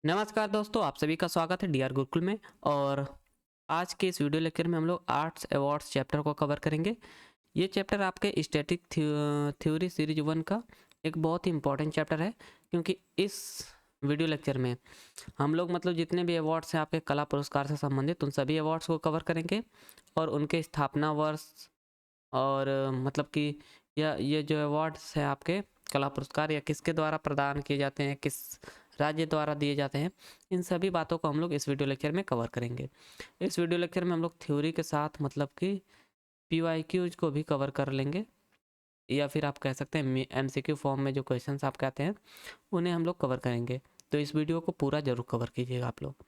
नमस्कार दोस्तों, आप सभी का स्वागत है डीआर गुरुकुल में। और आज के इस वीडियो लेक्चर में हम लोग आर्ट्स अवार्ड्स चैप्टर को कवर करेंगे। ये चैप्टर आपके स्टैटिक थ्योरी सीरीज 1 का एक बहुत ही इंपॉर्टेंट चैप्टर है, क्योंकि इस वीडियो लेक्चर में हम लोग मतलब जितने भी अवार्ड्स हैं आपके कला पुरस्कार से संबंधित, उन सभी अवार्ड्स को कवर करेंगे और उनके स्थापना वर्ष और मतलब कि ये जो अवार्ड्स हैं आपके कला पुरस्कार या किसके द्वारा प्रदान किए जाते हैं, किस राज्य द्वारा दिए जाते हैं, इन सभी बातों को हम लोग इस वीडियो लेक्चर में कवर करेंगे। इस वीडियो लेक्चर में हम लोग थ्योरी के साथ मतलब कि पीवाईक्यूज को भी कवर कर लेंगे, या फिर आप कह सकते हैं एमसीक्यू फॉर्म में जो क्वेश्चंस आपके आते हैं उन्हें हम लोग कवर करेंगे। तो इस वीडियो को पूरा जरूर कवर कीजिएगा आप लोग।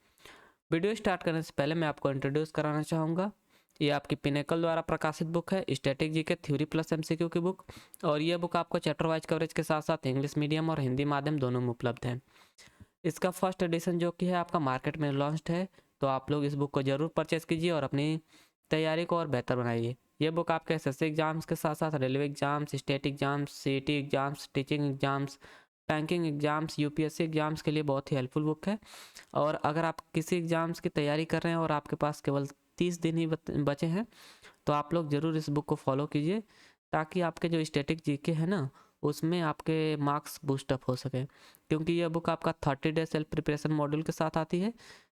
वीडियो स्टार्ट करने से पहले मैं आपको इंट्रोड्यूस कराना चाहूँगा। ये आपकी पिनेकल द्वारा प्रकाशित बुक है, static GK theory plus MCQ की बुक। और ये बुक आपको चैप्टर वाइज कवरेज के साथ साथ इंग्लिश मीडियम और हिंदी माध्यम दोनों में उपलब्ध है। इसका फर्स्ट एडिशन जो कि है आपका मार्केट में लॉन्च्ड है, तो आप लोग इस बुक को ज़रूर परचेज़ कीजिए और अपनी तैयारी को और बेहतर बनाइए। ये बुक आपके एसएससी एग्जाम्स के साथ साथ railway exams, state exams, CET exams, teaching exams, banking exams, UPSC exams के लिए बहुत ही हेल्पफुल बुक है। और अगर आप किसी एग्जाम्स की तैयारी कर रहे हैं और आपके पास केवल 30 दिन ही बचे हैं, तो आप लोग ज़रूर इस बुक को फॉलो कीजिए, ताकि आपके जो स्टैटिक जीके है ना, उसमें आपके मार्क्स बूस्टअप हो सके। क्योंकि यह बुक आपका 30 डे सेल्फ प्रिपरेशन मॉड्यूल के साथ आती है,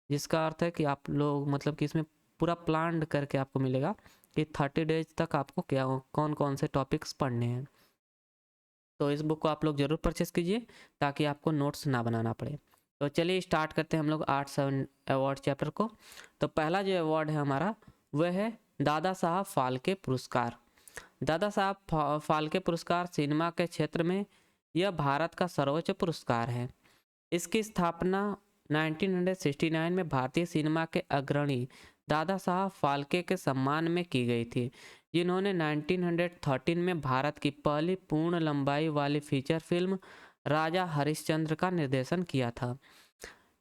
जिसका अर्थ है कि आप लोग मतलब कि इसमें पूरा प्लान करके आपको मिलेगा कि 30 डेज तक आपको क्या कौन कौन से टॉपिक्स पढ़ने हैं। तो इस बुक को आप लोग ज़रूर परचेस कीजिए, ताकि आपको नोट्स ना बनाना पड़े। तो चलिए स्टार्ट करते हैं हम लोग आर्ट्स अवार्ड चैप्टर को। तो पहला जो अवार्ड है हमारा, वह है दादा साहब फाल्के पुरस्कार। दादा साहब फाल्के पुरस्कार सिनेमा के क्षेत्र में यह भारत का सर्वोच्च पुरस्कार है। इसकी स्थापना 1969 में भारतीय सिनेमा के अग्रणी दादा साहब फाल्के के सम्मान में की गई थी, जिन्होंने 1913 में भारत की पहली पूर्ण लंबाई वाली फीचर फिल्म राजा हरिश्चंद्र का निर्देशन किया था।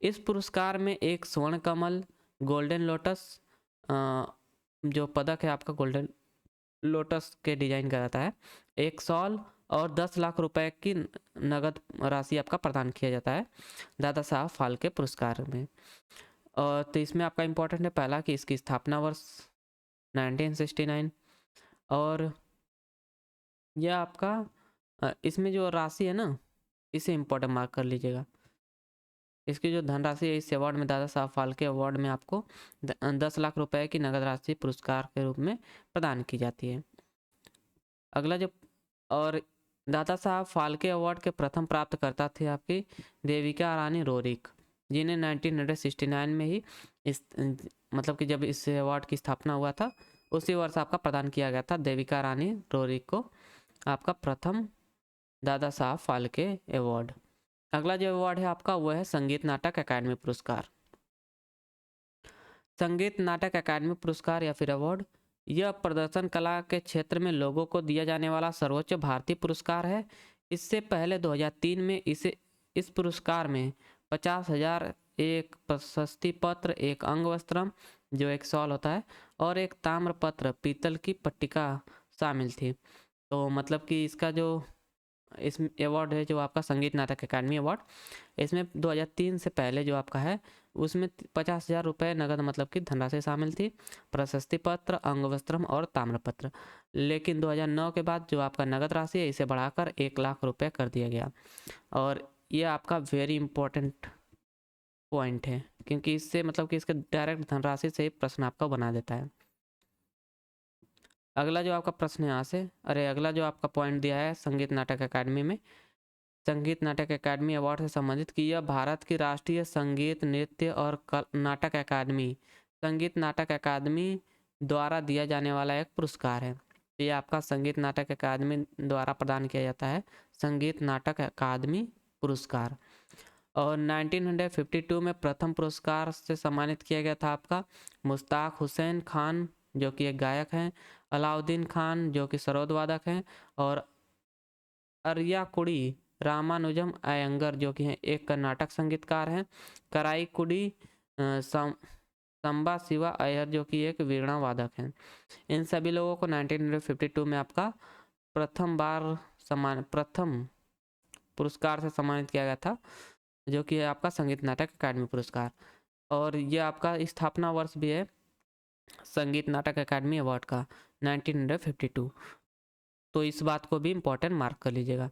इस पुरस्कार में एक स्वर्ण कमल, गोल्डन लोटस, जो पदक है आपका गोल्डन लोटस के डिजाइन का रहता है, एक शॉल और 10 लाख रुपए की नगद राशि आपका प्रदान किया जाता है दादा साहब फाल्के पुरस्कार में। और तो इसमें आपका इम्पोर्टेंट है पहला कि इसकी स्थापना वर्ष 1969। और यह आपका इसमें जो राशि है ना, इसे इम्पोर्टेंट मार्क कर लीजिएगा। इसकी जो धनराशि है इस अवार्ड में, दादा साहब फाल्के अवार्ड में आपको 10 लाख रुपए की नगद राशि पुरस्कार के रूप में प्रदान की जाती है। अगला जो और दादा साहब फाल्के अवार्ड के प्रथम प्राप्तकर्ता थे आपकी देविका रानी रोरिक, जिन्हें 1969 में ही इस मतलब कि जब इस अवार्ड की स्थापना हुआ था, उसी वर्ष आपका प्रदान किया गया था देविका रानी रोरिक को आपका प्रथम दादा साहब फाल्के अवार्ड। अगला जो अवार्ड है आपका, वह है संगीत नाटक अकादमी पुरस्कार। संगीत नाटक अकादमी पुरस्कार या फिर अवार्ड, यह प्रदर्शन कला के क्षेत्र में लोगों को दिया जाने वाला सर्वोच्च भारतीय पुरस्कार है। इससे पहले 2003 में इस पुरस्कार में 50,000, एक प्रशस्ति पत्र, एक अंग वस्त्रम जो एक शॉल होता है, और एक ताम्र पत्र पीतल की पट्टिका शामिल थी। तो मतलब कि इसका जो इस अवार्ड है जो आपका संगीत नाटक अकादमी अवार्ड, इसमें 2003 से पहले जो आपका है उसमें 50,000 रुपये नगद मतलब कि धनराशि शामिल थी, प्रशस्ति पत्र, अंग वस्त्रम और ताम्रपत्र। लेकिन 2009 के बाद जो आपका नगद राशि है इसे बढ़ाकर 1 लाख रुपये कर दिया गया। और ये आपका वेरी इंपॉर्टेंट पॉइंट है, क्योंकि इससे मतलब कि इसके डायरेक्ट धनराशि से प्रश्न आपका बना देता है। अगला जो आपका प्रश्न है यहाँ से, अगला जो आपका पॉइंट दिया है संगीत नाटक अकादमी में, संगीत नाटक अकादमी अवार्ड से संबंधित कि यह भारत की राष्ट्रीय संगीत नृत्य और नाटक अकादमी, संगीत नाटक अकादमी द्वारा दिया जाने वाला एक पुरस्कार है। ये आपका संगीत नाटक अकादमी द्वारा प्रदान किया जाता है संगीत नाटक अकादमी पुरस्कार। और 1952 में प्रथम पुरस्कार से सम्मानित किया गया था आपका मुश्ताक हुसैन खान, जो कि एक गायक हैं, अलाउद्दीन खान जो कि सरोद वादक हैं, और अरियाकुड़ी रामानुजम अयंगर जो कि हैं एक कर्नाटक संगीतकार हैं, कराईकुडी संबा शिवा अय्यर जो कि एक वीणा वादक हैं। इन सभी लोगों को 1952 में आपका प्रथम पुरस्कार से सम्मानित किया गया था। जो कि है आपका संगीत नाटक अकादमी पुरस्कार। और ये आपका स्थापना वर्ष भी है संगीत नाटक अकादमी अवार्ड का 1952। तो इस बात को भी इम्पोर्टेंट मार्क कर लीजिएगा।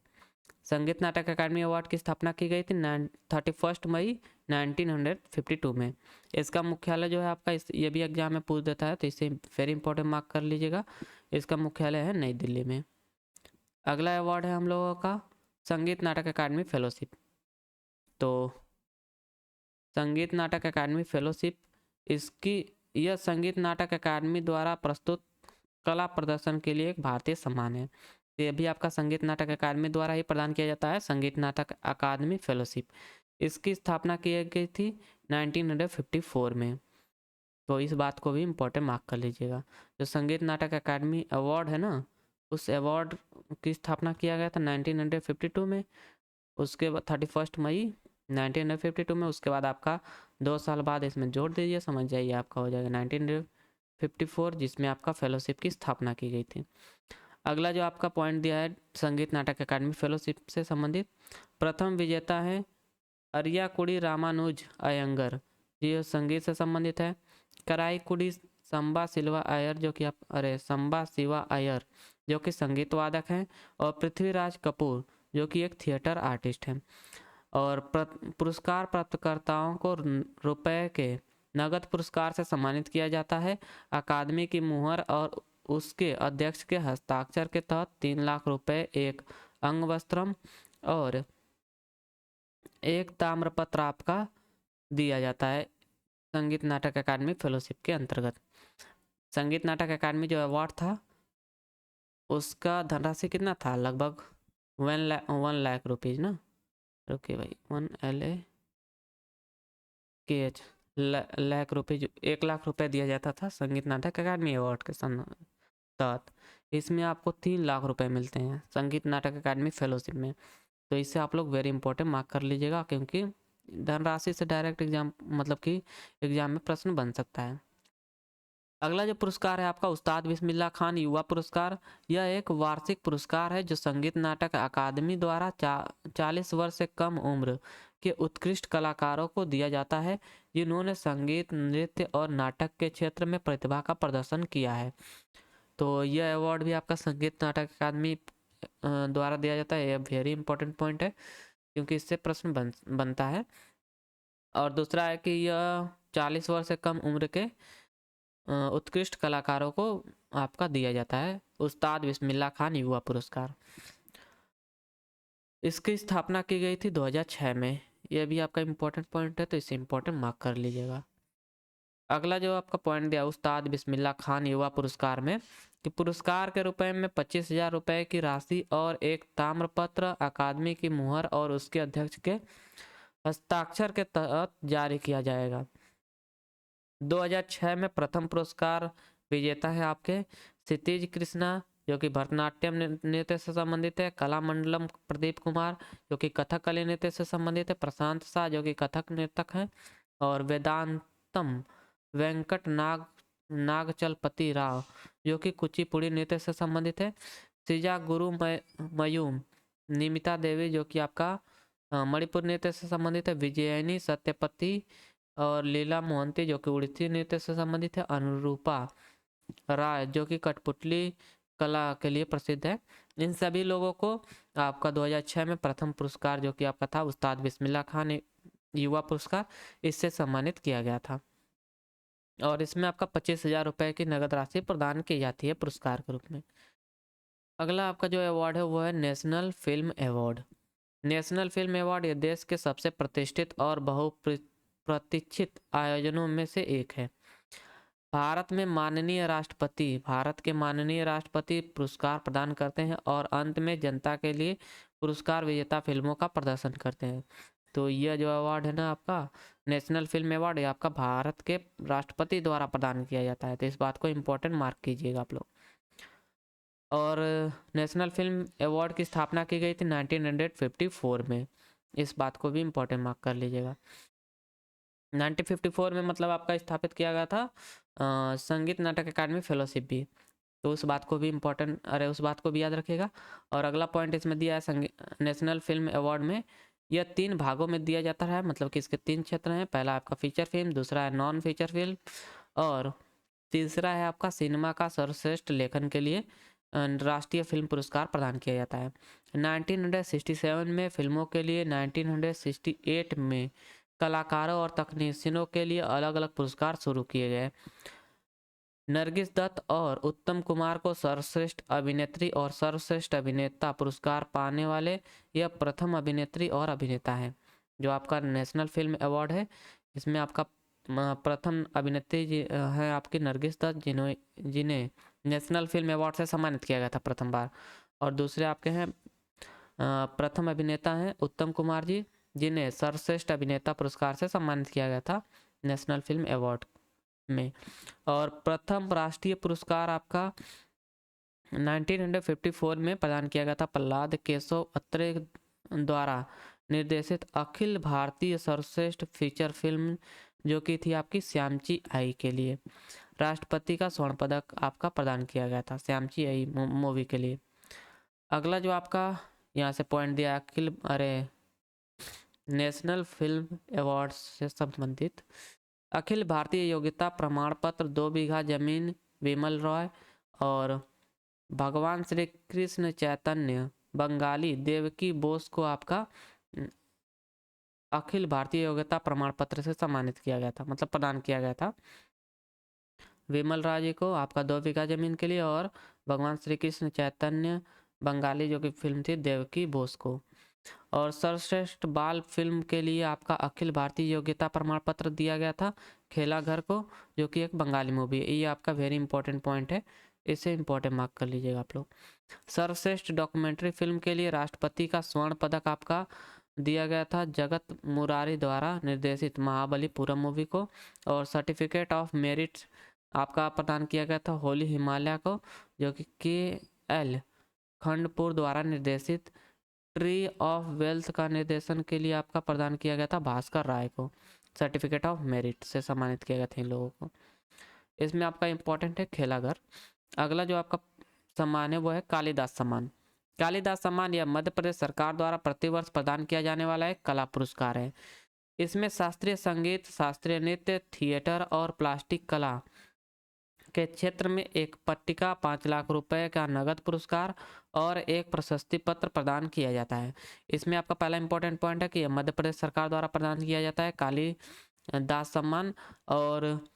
संगीत नाटक अकादमी अवार्ड की स्थापना की गई थी 31 मई 1952 में। इसका मुख्यालय जो है आपका, ये भी एग्जाम में पूछ देता है तो इसे वेरी इंपॉर्टेंट मार्क कर लीजिएगा। इसका मुख्यालय है नई दिल्ली में। अगला अवार्ड है हम लोगों का संगीत नाटक अकादमी फेलोशिप। तो संगीत नाटक अकादमी फेलोशिप, इसकी यह संगीत नाटक अकादमी द्वारा प्रस्तुत कला प्रदर्शन के लिए एक भारतीय सम्मान है। ये भी आपका संगीत नाटक अकादमी द्वारा ही प्रदान किया जाता है, संगीत नाटक अकादमी फेलोशिप। इसकी स्थापना की गई थी 1954 में। तो इस बात को भी इम्पोर्टेंट मार्क कर लीजिएगा। जो संगीत नाटक अकादमी अवार्ड है ना, उस अवार्ड की स्थापना किया गया था 1952 में। उसके बाद 31 मई 1952 में। उसके बाद आपका 2 साल बाद इसमें जोड़ दीजिए, समझ जाइए आपका हो जाएगा 1954, जिसमें आपका फेलोशिप की स्थापना की गई थी। अगला जो आपका पॉइंट दिया है संगीत नाटक अकादमी फेलोशिप से संबंधित, प्रथम विजेता है अरियाकुड़ी रामानुज अयंगर, ये संगीत से संबंधित है। कराईकुड़ी संबा सिल्वा अय्यर जो कि संबा शिवा अय्यर जो कि संगीत वादक हैं। और पृथ्वीराज कपूर जो कि एक थिएटर आर्टिस्ट हैं। और पुरस्कार प्राप्तकर्ताओं को रुपए के नगद पुरस्कार से सम्मानित किया जाता है। अकादमी की मुहर और उसके अध्यक्ष के हस्ताक्षर के तहत 3 लाख रुपए, एक अंगवस्त्रम और एक ताम्रपत्र आपका दिया जाता है संगीत नाटक अकादमी फेलोशिप के अंतर्गत। संगीत नाटक अकादमी जो अवार्ड था उसका धनराशि कितना था, लगभग 1 लाख रुपीज ना। ओके भाई, 1 LAKH लाख रुपये, 1 लाख रुपए दिया जाता था संगीत नाटक अकादमी अवार्ड के तहत। इसमें आपको 3 लाख रुपए मिलते हैं संगीत नाटक अकादमी फेलोशिप में। तो इससे आप लोग वेरी इंपॉर्टेंट मार्क कर लीजिएगा, क्योंकि धनराशि से डायरेक्ट एग्जाम मतलब कि एग्जाम में प्रश्न बन सकता है। अगला जो पुरस्कार है आपका उस्ताद बिस्मिल्लाह खान युवा पुरस्कार। यह एक वार्षिक पुरस्कार है जो संगीत नाटक अकादमी द्वारा 40 वर्ष से कम उम्र के उत्कृष्ट कलाकारों को दिया जाता है जिन्होंने संगीत, नृत्य और नाटक के क्षेत्र में प्रतिभा का प्रदर्शन किया है। तो यह अवार्ड भी आपका संगीत नाटक अकादमी द्वारा दिया जाता है। यह वेरी इंपॉर्टेंट पॉइंट है क्योंकि इससे प्रश्न बनता है। और दूसरा है कि यह 40 वर्ष से कम उम्र के उत्कृष्ट कलाकारों को आपका दिया जाता है उस्ताद बिस्मिल्लाह खान युवा पुरस्कार। इसकी स्थापना की गई थी 2006 में। यह भी आपका इम्पोर्टेंट पॉइंट है, तो इसे इम्पोर्टेंट मार्क कर लीजिएगा। अगला जो आपका पॉइंट दिया उस्ताद बिस्मिल्लाह खान युवा पुरस्कार में, कि पुरस्कार के रुपए में 25,000 रुपये की राशि और एक ताम्रपत्र अकादमी की मुहर और उसके अध्यक्ष के हस्ताक्षर के तहत जारी किया जाएगा। 2006 में प्रथम पुरस्कार विजेता है आपके क्षितिज कृष्णा जो कि भरतनाट्यम नृत्य से संबंधित है। कलामंडलम प्रदीप कुमार जो कि कथकली नृत्य से संबंधित है। प्रशांत शाह जो कि कथक नर्तक हैं। और वेदांतम वेंकट नागचलपति राव जो कि कुचिपुड़ी नृत्य से संबंधित है। सिजा गुरु मयूम निमिता देवी जो कि आपका मणिपुर नृत्य से संबंधित है। विजयनी सत्यपति और लीला मोहंती जो कि उड़ीसी नृत्य से संबंधित है। अनुरूपा राय जो कि कठपुतली कला के लिए प्रसिद्ध है। इन सभी लोगों को आपका 2006 में प्रथम पुरस्कार जो कि आपका था उस्ताद बिस्मिल्लाह खान युवा पुरस्कार, इससे सम्मानित किया गया था। और इसमें आपका 25,000 रुपये की नगद राशि प्रदान की जाती है पुरस्कार के रूप में। अगला आपका जो अवार्ड है वो है national film award. National film award ये देश के सबसे प्रतिष्ठित और बहुप्रतीक्षित आयोजनों में से एक है। भारत के माननीय राष्ट्रपति पुरस्कार प्रदान करते हैं और अंत में जनता के लिए पुरस्कार विजेता फिल्मों का प्रदर्शन करते हैं। तो यह जो अवार्ड है ना आपका नेशनल फिल्म अवार्ड, ये आपका भारत के राष्ट्रपति द्वारा प्रदान किया जाता है। तो इस बात को इम्पोर्टेंट मार्क कीजिएगा आप लोग। और नेशनल फिल्म अवार्ड की स्थापना की गई थी 1954 में। इस बात को भी इम्पोर्टेंट मार्क कर लीजिएगा। 1954 में मतलब आपका स्थापित किया गया था संगीत नाटक अकादमी फेलोशिप भी। तो उस बात को भी उस बात को भी याद रखिएगा। और अगला पॉइंट इसमें दिया है नेशनल फिल्म अवार्ड में यह 3 भागों में दिया जाता है, मतलब कि इसके 3 क्षेत्र हैं। पहला आपका फीचर फिल्म, दूसरा है नॉन फीचर फिल्म और तीसरा है आपका सिनेमा का सर्वश्रेष्ठ लेखन के लिए राष्ट्रीय फिल्म पुरस्कार प्रदान किया जाता है। 1967 में फिल्मों के लिए, 1968 में कलाकारों और तकनीशियनों के लिए अलग अलग पुरस्कार शुरू किए गए। नरगिस दत्त और उत्तम कुमार को सर्वश्रेष्ठ अभिनेत्री और सर्वश्रेष्ठ अभिनेता पुरस्कार पाने वाले यह प्रथम अभिनेत्री और अभिनेता है। जो आपका नेशनल फिल्म अवार्ड है, इसमें आपका प्रथम अभिनेत्री है आपकी नरगिस दत्त, जिन्हें नेशनल फिल्म अवार्ड से सम्मानित किया गया था प्रथम बार। और दूसरे आपके हैं प्रथम अभिनेता हैं उत्तम कुमार जी, जिन्हें सर्वश्रेष्ठ अभिनेता पुरस्कार से सम्मानित किया गया था नेशनल फिल्म अवार्ड में। और प्रथम राष्ट्रीय पुरस्कार आपका 1954 में प्रदान किया गया था प्रहलाद केशव अत्रे द्वारा निर्देशित अखिल भारतीय सर्वश्रेष्ठ फीचर फिल्म, जो कि थी आपकी श्यामची आई के लिए। राष्ट्रपति का स्वर्ण पदक आपका प्रदान किया गया था श्यामची आई मूवी के लिए। अगला जो आपका यहाँ से पॉइंट दिया नेशनल फिल्म अवार्ड से संबंधित अखिल भारतीय योग्यता प्रमाण पत्र 2 बीघा जमीन, विमल रॉय और भगवान श्री कृष्ण चैतन्य बंगाली देवकी बोस को आपका अखिल भारतीय योग्यता प्रमाण पत्र से सम्मानित किया गया था, मतलब प्रदान किया गया था। विमल रॉय जी को आपका 2 बीघा जमीन के लिए और भगवान श्री कृष्ण चैतन्य बंगाली जो कि फिल्म थी देवकी बोस को। और सर्वश्रेष्ठ बाल फिल्म के लिए आपका अखिल भारतीय योग्यता प्रमाण पत्र दिया गया था खेला घर को, जो कि एक बंगाली मूवी है। ये आपका वेरी इंपॉर्टेंट पॉइंट है, इसे इंपॉर्टेंट मार्क कर लीजिएगा आप लोग। सर्वश्रेष्ठ डॉक्यूमेंट्री फिल्म के लिए राष्ट्रपति का स्वर्ण पदक आपका दिया गया था जगत मुरारी द्वारा निर्देशित महाबलीपुरम मूवी को। और सर्टिफिकेट ऑफ मेरिट आपका प्रदान किया गया था होली हिमालय को, जो कि KL खंडपुर द्वारा निर्देशित ट्री ऑफ वेल्थ का निर्देशन के लिए आपका प्रदान किया गया था भास्कर राय को। सर्टिफिकेट ऑफ मेरिट से सम्मानित किया गया था इन लोगों को। इसमें आपका इंपॉर्टेंट है खेला घर। अगला जो आपका सम्मान है वो है कालिदास सम्मान। कालिदास सम्मान यह मध्य प्रदेश सरकार द्वारा प्रतिवर्ष प्रदान किया जाने वाला एक कला पुरस्कार है। इसमें शास्त्रीय संगीत, शास्त्रीय नृत्य, थिएटर और प्लास्टिक कला के क्षेत्र में एक पट्टिका, 5 लाख रुपए का नगद पुरस्कार और एक प्रशस्ति पत्र प्रदान किया जाता है। इसमें आपका पहला इंपॉर्टेंट पॉइंट है कि मध्य प्रदेश सरकार द्वारा प्रदान किया जाता है कालिदास सम्मान, और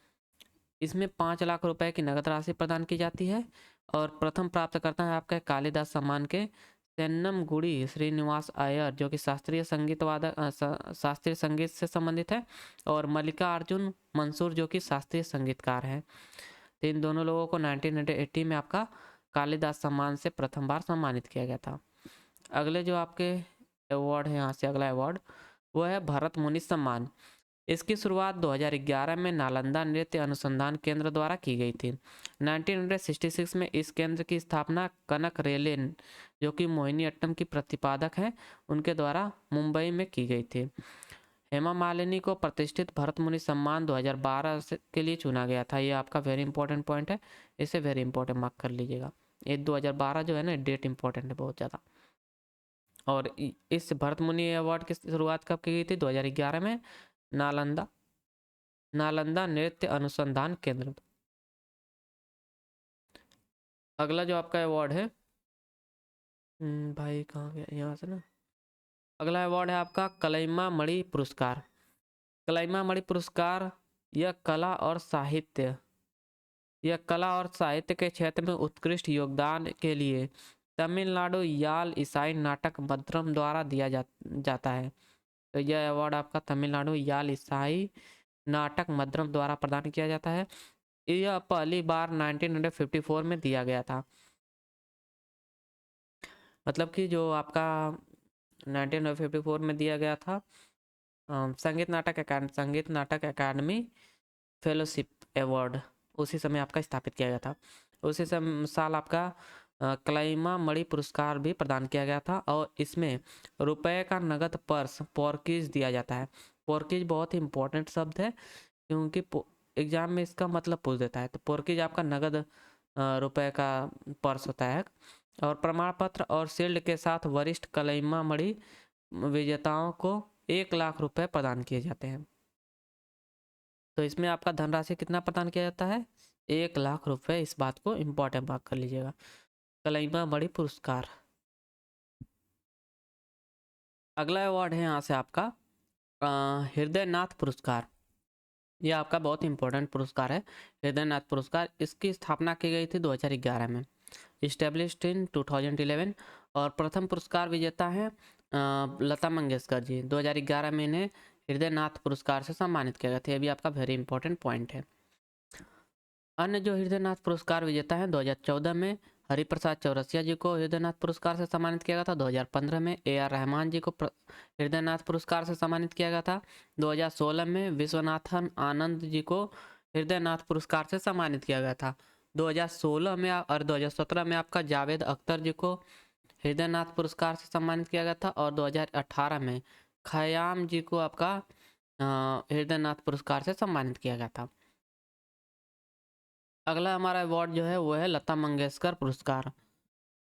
इसमें 5 लाख रुपए की नगद राशि प्रदान की जाती है। और प्रथम प्राप्तकर्ता है आपका कालिदास सम्मान के सेन्नम गुड़ी श्रीनिवास अय्यर, जो कि शास्त्रीय संगीत वादक शास्त्रीय संगीत से संबंधित है, और मल्लिका अर्जुन मंसूर जो कि शास्त्रीय संगीतकार है। तो इन दोनों लोगों को 1980 में आपका कालिदास सम्मान से प्रथम बार सम्मानित किया गया था। अगले जो आपके अवार्ड है, यहाँ से अगला अवार्ड वो है भरत मुनि सम्मान। इसकी शुरुआत 2011 में नालंदा नृत्य अनुसंधान केंद्र द्वारा की गई थी। 1966 में इस केंद्र की स्थापना कनक रेले, जो कि मोहिनी अट्टम की प्रतिपादक हैं, उनके द्वारा मुंबई में की गई थी। हेमा मालिनी को प्रतिष्ठित भरत मुनि सम्मान 2012 के लिए चुना गया था। ये आपका वेरी इंपॉर्टेंट पॉइंट है, इसे वेरी इंपॉर्टेंट मार्क कर लीजिएगा। ये 2012 जो है ना, डेट इंपॉर्टेंट है बहुत ज़्यादा। और इस भरत मुनि अवार्ड की शुरुआत कब की गई थी? 2011 में नालंदा नृत्य अनुसंधान केंद्र। अगला जो आपका अवार्ड है, भाई कहाँ गया, यहाँ से ना। अगला अवार्ड है आपका कलईमा मणि पुरस्कार। कलईमा मणि पुरस्कार यह कला और साहित्य के क्षेत्र में उत्कृष्ट योगदान के लिए तमिलनाडु याल ईसाई नाटक मद्रम द्वारा दिया जाता है। तो यह अवार्ड आपका तमिलनाडु याल ईसाई नाटक मद्रम द्वारा प्रदान किया जाता है। यह पहली बार 1954 में दिया गया था। मतलब कि जो आपका 1954 में दिया गया था संगीत नाटक अकादमी फेलोशिप अवार्ड, उसी समय आपका स्थापित किया गया था। उसी साल आपका कलईमा मणि पुरस्कार भी प्रदान किया गया था, और इसमें रुपए का नगद पर्स पोर्कीज दिया जाता है। पोर्कीज बहुत ही इंपॉर्टेंट शब्द है, क्योंकि एग्जाम में इसका मतलब पूछ देता है। तो पोर्कीज आपका नगद रुपए का पर्स होता है। और प्रमाण पत्र और शील्ड के साथ वरिष्ठ कलईमा मणि विजेताओं को 1 लाख रुपए प्रदान किए जाते हैं। तो इसमें आपका धनराशि कितना प्रदान किया जाता है? 1 लाख रुपए। इस बात को इम्पोर्टेंट मार्क कर लीजिएगा। कलईमा बड़ी पुरस्कार। अगला अवार्ड है यहाँ से आपका हृदय नाथ पुरस्कार। ये आपका बहुत इंपॉर्टेंट पुरस्कार है, हृदय नाथ पुरस्कार। इसकी स्थापना की गई थी 2011 में, इस्टेब्लिश्ड इन 2011। और प्रथम पुरस्कार विजेता है लता मंगेशकर जी। 2011 में इन्हें हृदय नाथ पुरस्कार से सम्मानित किया गया था। ये भी आपका वेरी इंपॉर्टेंट पॉइंट है। अन्य जो हृदय नाथ पुरस्कार विजेता हैं, 2014 में हरिप्रसाद चौरसिया जी को हृदय नाथ पुरस्कार से सम्मानित किया गया था। 2015 में AR रहमान जी को हृदय नाथ पुरस्कार से सम्मानित किया गया था। 2016 में विश्वनाथन आनंद जी को हृदय नाथ पुरस्कार से सम्मानित किया गया था। 2016 में और 2017 में आपका जावेद अख्तर जी को हृदय नाथ पुरस्कार से सम्मानित किया गया था। और 2018 में खयाम जी को आपका हृदय नाथ पुरस्कार से सम्मानित किया गया था। अगला हमारा अवार्ड जो है वो है लता मंगेशकर पुरस्कार।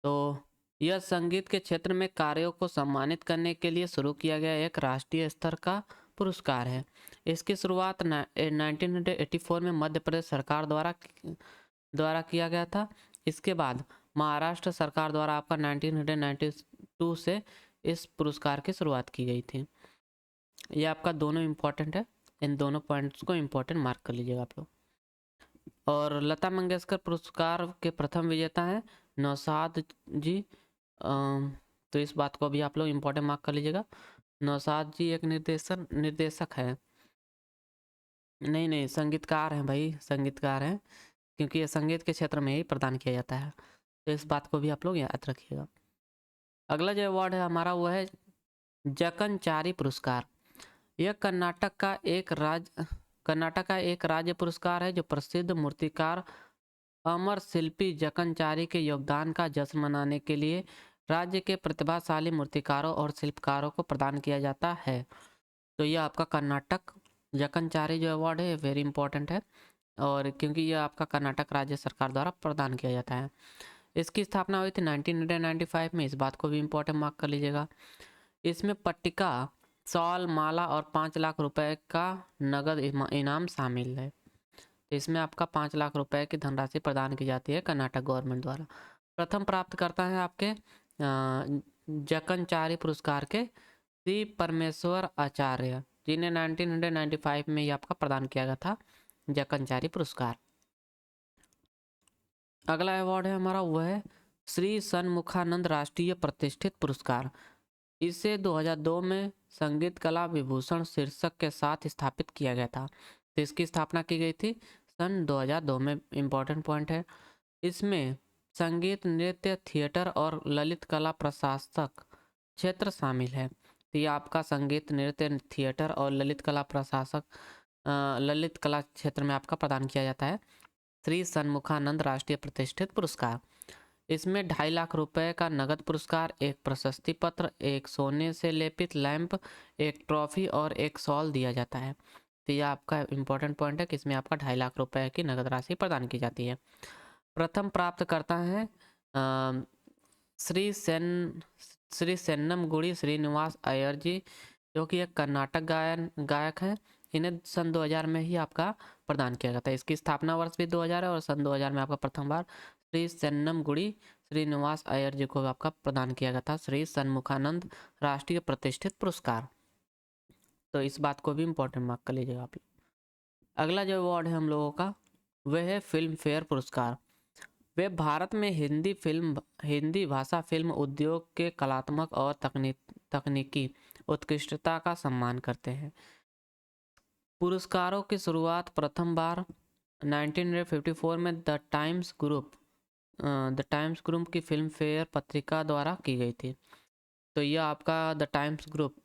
तो यह संगीत के क्षेत्र में कार्यों को सम्मानित करने के लिए शुरू किया गया एक राष्ट्रीय स्तर का पुरस्कार है। इसकी शुरुआत 1984 में मध्य प्रदेश सरकार द्वारा किया गया था। इसके बाद महाराष्ट्र सरकार द्वारा आपका 1992 से इस पुरस्कार की शुरुआत की गई थी। ये आपका दोनों इम्पोर्टेंट है, इन दोनों पॉइंट्स को इम्पोर्टेंट मार्क कर लीजिएगा आप लोग। और लता मंगेशकर पुरस्कार के प्रथम विजेता हैं नौशाद जी। तो इस बात को भी आप लोग इम्पोर्टेंट मार्क कर लीजिएगा। नौशाद जी एक निर्देशक है, नहीं संगीतकार हैं भाई, संगीतकार हैं, क्योंकि ये संगीत के क्षेत्र में ही प्रदान किया जाता है। तो इस बात को भी आप लोग याद रखिएगा। अगला जो अवार्ड है हमारा वो है जकनचारी पुरस्कार। यह कर्नाटक का एक राज्य पुरस्कार है जो प्रसिद्ध मूर्तिकार अमर शिल्पी जकनचारी के योगदान का जश्न मनाने के लिए राज्य के प्रतिभाशाली मूर्तिकारों और शिल्पकारों को प्रदान किया जाता है। तो यह आपका कर्नाटक जकनचारी जो अवार्ड है वेरी इंपॉर्टेंट है, और क्योंकि यह आपका कर्नाटक राज्य सरकार द्वारा प्रदान किया जाता है। इसकी स्थापना हुई थी 1995 में। इस बात को भी इम्पोर्टेंट मार्क कर लीजिएगा। इसमें पट्टिका, शॉल, माला और 5 लाख रुपए का नगद इनाम शामिल है। तो इसमें आपका 5 लाख रुपए की धनराशि प्रदान की जाती है कर्नाटक गवर्नमेंट द्वारा। प्रथम प्राप्तकर्ता है आपके जकनचारी पुरस्कार के श्री परमेश्वर आचार्य, जिन्हें 1995 में ही आपका प्रदान किया गया था जकनचारी पुरस्कार। अगला अवार्ड है हमारा वो है श्री सन्मुखानंद राष्ट्रीय प्रतिष्ठित पुरस्कार। इसे 2002 में संगीत कला विभूषण शीर्षक के साथ स्थापित किया गया था। तो इसकी स्थापना की गई थी सन 2002 में। इम्पोर्टेंट पॉइंट है, इसमें संगीत, नृत्य, थिएटर और ललित कला प्रशासक क्षेत्र शामिल है। तो ये आपका संगीत, नृत्य, थिएटर और ललित कला ललित कला क्षेत्र में आपका प्रदान किया जाता है श्री सन्मुखानंद राष्ट्रीय प्रतिष्ठित पुरस्कार। इसमें 2.5 लाख रुपए का नगद पुरस्कार, एक प्रशस्ति पत्र, एक सोने से लेपित लैंप, एक ट्रॉफी और एक शॉल दिया जाता है। तो यह आपका इम्पोर्टेंट पॉइंट है कि इसमें आपका 2.5 लाख रुपए की नगद राशि प्रदान की जाती है। प्रथम प्राप्तकर्ता है श्री सेन्नमगुड़ी श्रीनिवास अय्यर जी, जो कि एक कर्नाटक गायक है। इन्हें सन 2000 में ही आपका प्रदान किया गया था। इसकी स्थापना वर्ष भी 2000 है, और सन 2000 में आपका प्रथम बार श्री सेन्नमगुड़ी श्रीनिवास अय्यर जी को आपका प्रदान किया गया था श्री सन्मुखानंद राष्ट्रीय प्रतिष्ठित पुरस्कार। तो इस बात को भी इम्पोर्टेंट मार्क कर लीजिएगा आप। अगला जो अवार्ड है हम लोगों का वह है फिल्म फेयर पुरस्कार। वे भारत में हिंदी भाषा फिल्म उद्योग के कलात्मक और तकनीकी उत्कृष्टता का सम्मान करते हैं। पुरस्कारों की शुरुआत प्रथम बार 1954 में द टाइम्स ग्रुप की फिल्म फेयर पत्रिका द्वारा की गई थी। तो यह आपका द टाइम्स ग्रुप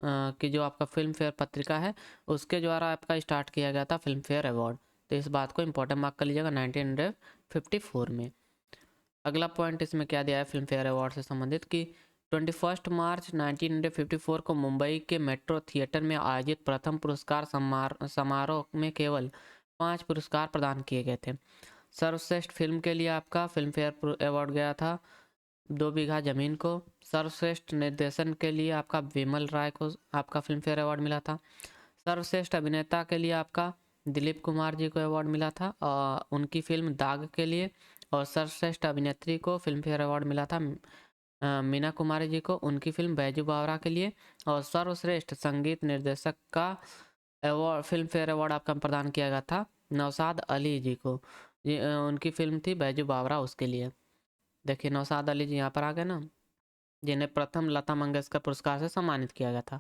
की जो आपका फिल्म फेयर पत्रिका है उसके द्वारा आपका स्टार्ट किया गया था फिल्म फेयर अवार्ड। तो इस बात को इम्पोर्टेंट मार्क कर लीजिएगा 1954 में। अगला पॉइंट इसमें क्या दिया है फिल्म फेयर अवार्ड से संबंधित कि 21 मार्च 1954 को मुंबई के मेट्रो थिएटर में आयोजित प्रथम पुरस्कार समारोह में केवल 5 पुरस्कार प्रदान किए गए थे। सर्वश्रेष्ठ फिल्म के लिए आपका फिल्म फेयर अवार्ड गया था 2 बीघा जमीन को। सर्वश्रेष्ठ निर्देशन के लिए आपका विमल राय को आपका फिल्म फेयर अवार्ड मिला था। सर्वश्रेष्ठ अभिनेता के लिए आपका दिलीप कुमार जी को अवार्ड मिला था उनकी फिल्म दाग के लिए। और सर्वश्रेष्ठ अभिनेत्री को फिल्म फेयर अवार्ड मिला था मीना कुमारी जी को उनकी फिल्म बैजू बावरा के लिए। और सर्वश्रेष्ठ संगीत निर्देशक का अवार्ड फिल्म फेयर अवार्ड आपका प्रदान किया गया था नौशाद अली जी को। उनकी फिल्म थी बैजू बावरा, उसके लिए। देखिए नौशाद अली जी यहाँ पर आ गए ना, जिन्हें प्रथम लता मंगेशकर पुरस्कार से सम्मानित किया गया था।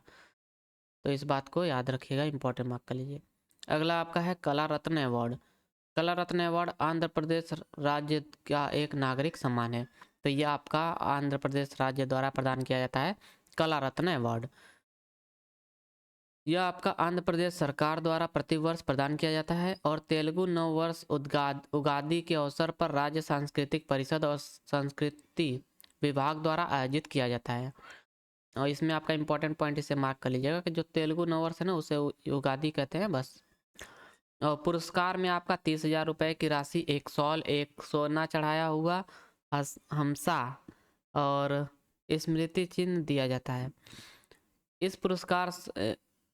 तो इस बात को याद रखिएगा, इंपॉर्टेंट मार्क कर लीजिए। अगला आपका है कला रत्न अवार्ड। कला रत्न अवार्ड आंध्र प्रदेश राज्य का एक नागरिक सम्मान है। तो यह आपका आंध्र प्रदेश राज्य द्वारा प्रदान किया जाता है कला रत्न अवार्ड। यह आपका आंध्र प्रदेश सरकार द्वारा प्रतिवर्ष प्रदान किया जाता है और तेलुगु नव वर्ष उगादी के अवसर पर राज्य सांस्कृतिक परिषद और संस्कृति विभाग द्वारा आयोजित किया जाता है। और इसमें आपका इंपॉर्टेंट पॉइंट इसे मार्क कर लीजिएगा कि जो तेलुगु नव वर्ष है ना, उसे उगादी कहते हैं बस। और पुरस्कार में आपका 30,000 रुपये की राशि, एक शॉल, एक सोना चढ़ाया हुआ हमसा और स्मृति चिन्ह दिया जाता है। इस पुरस्कार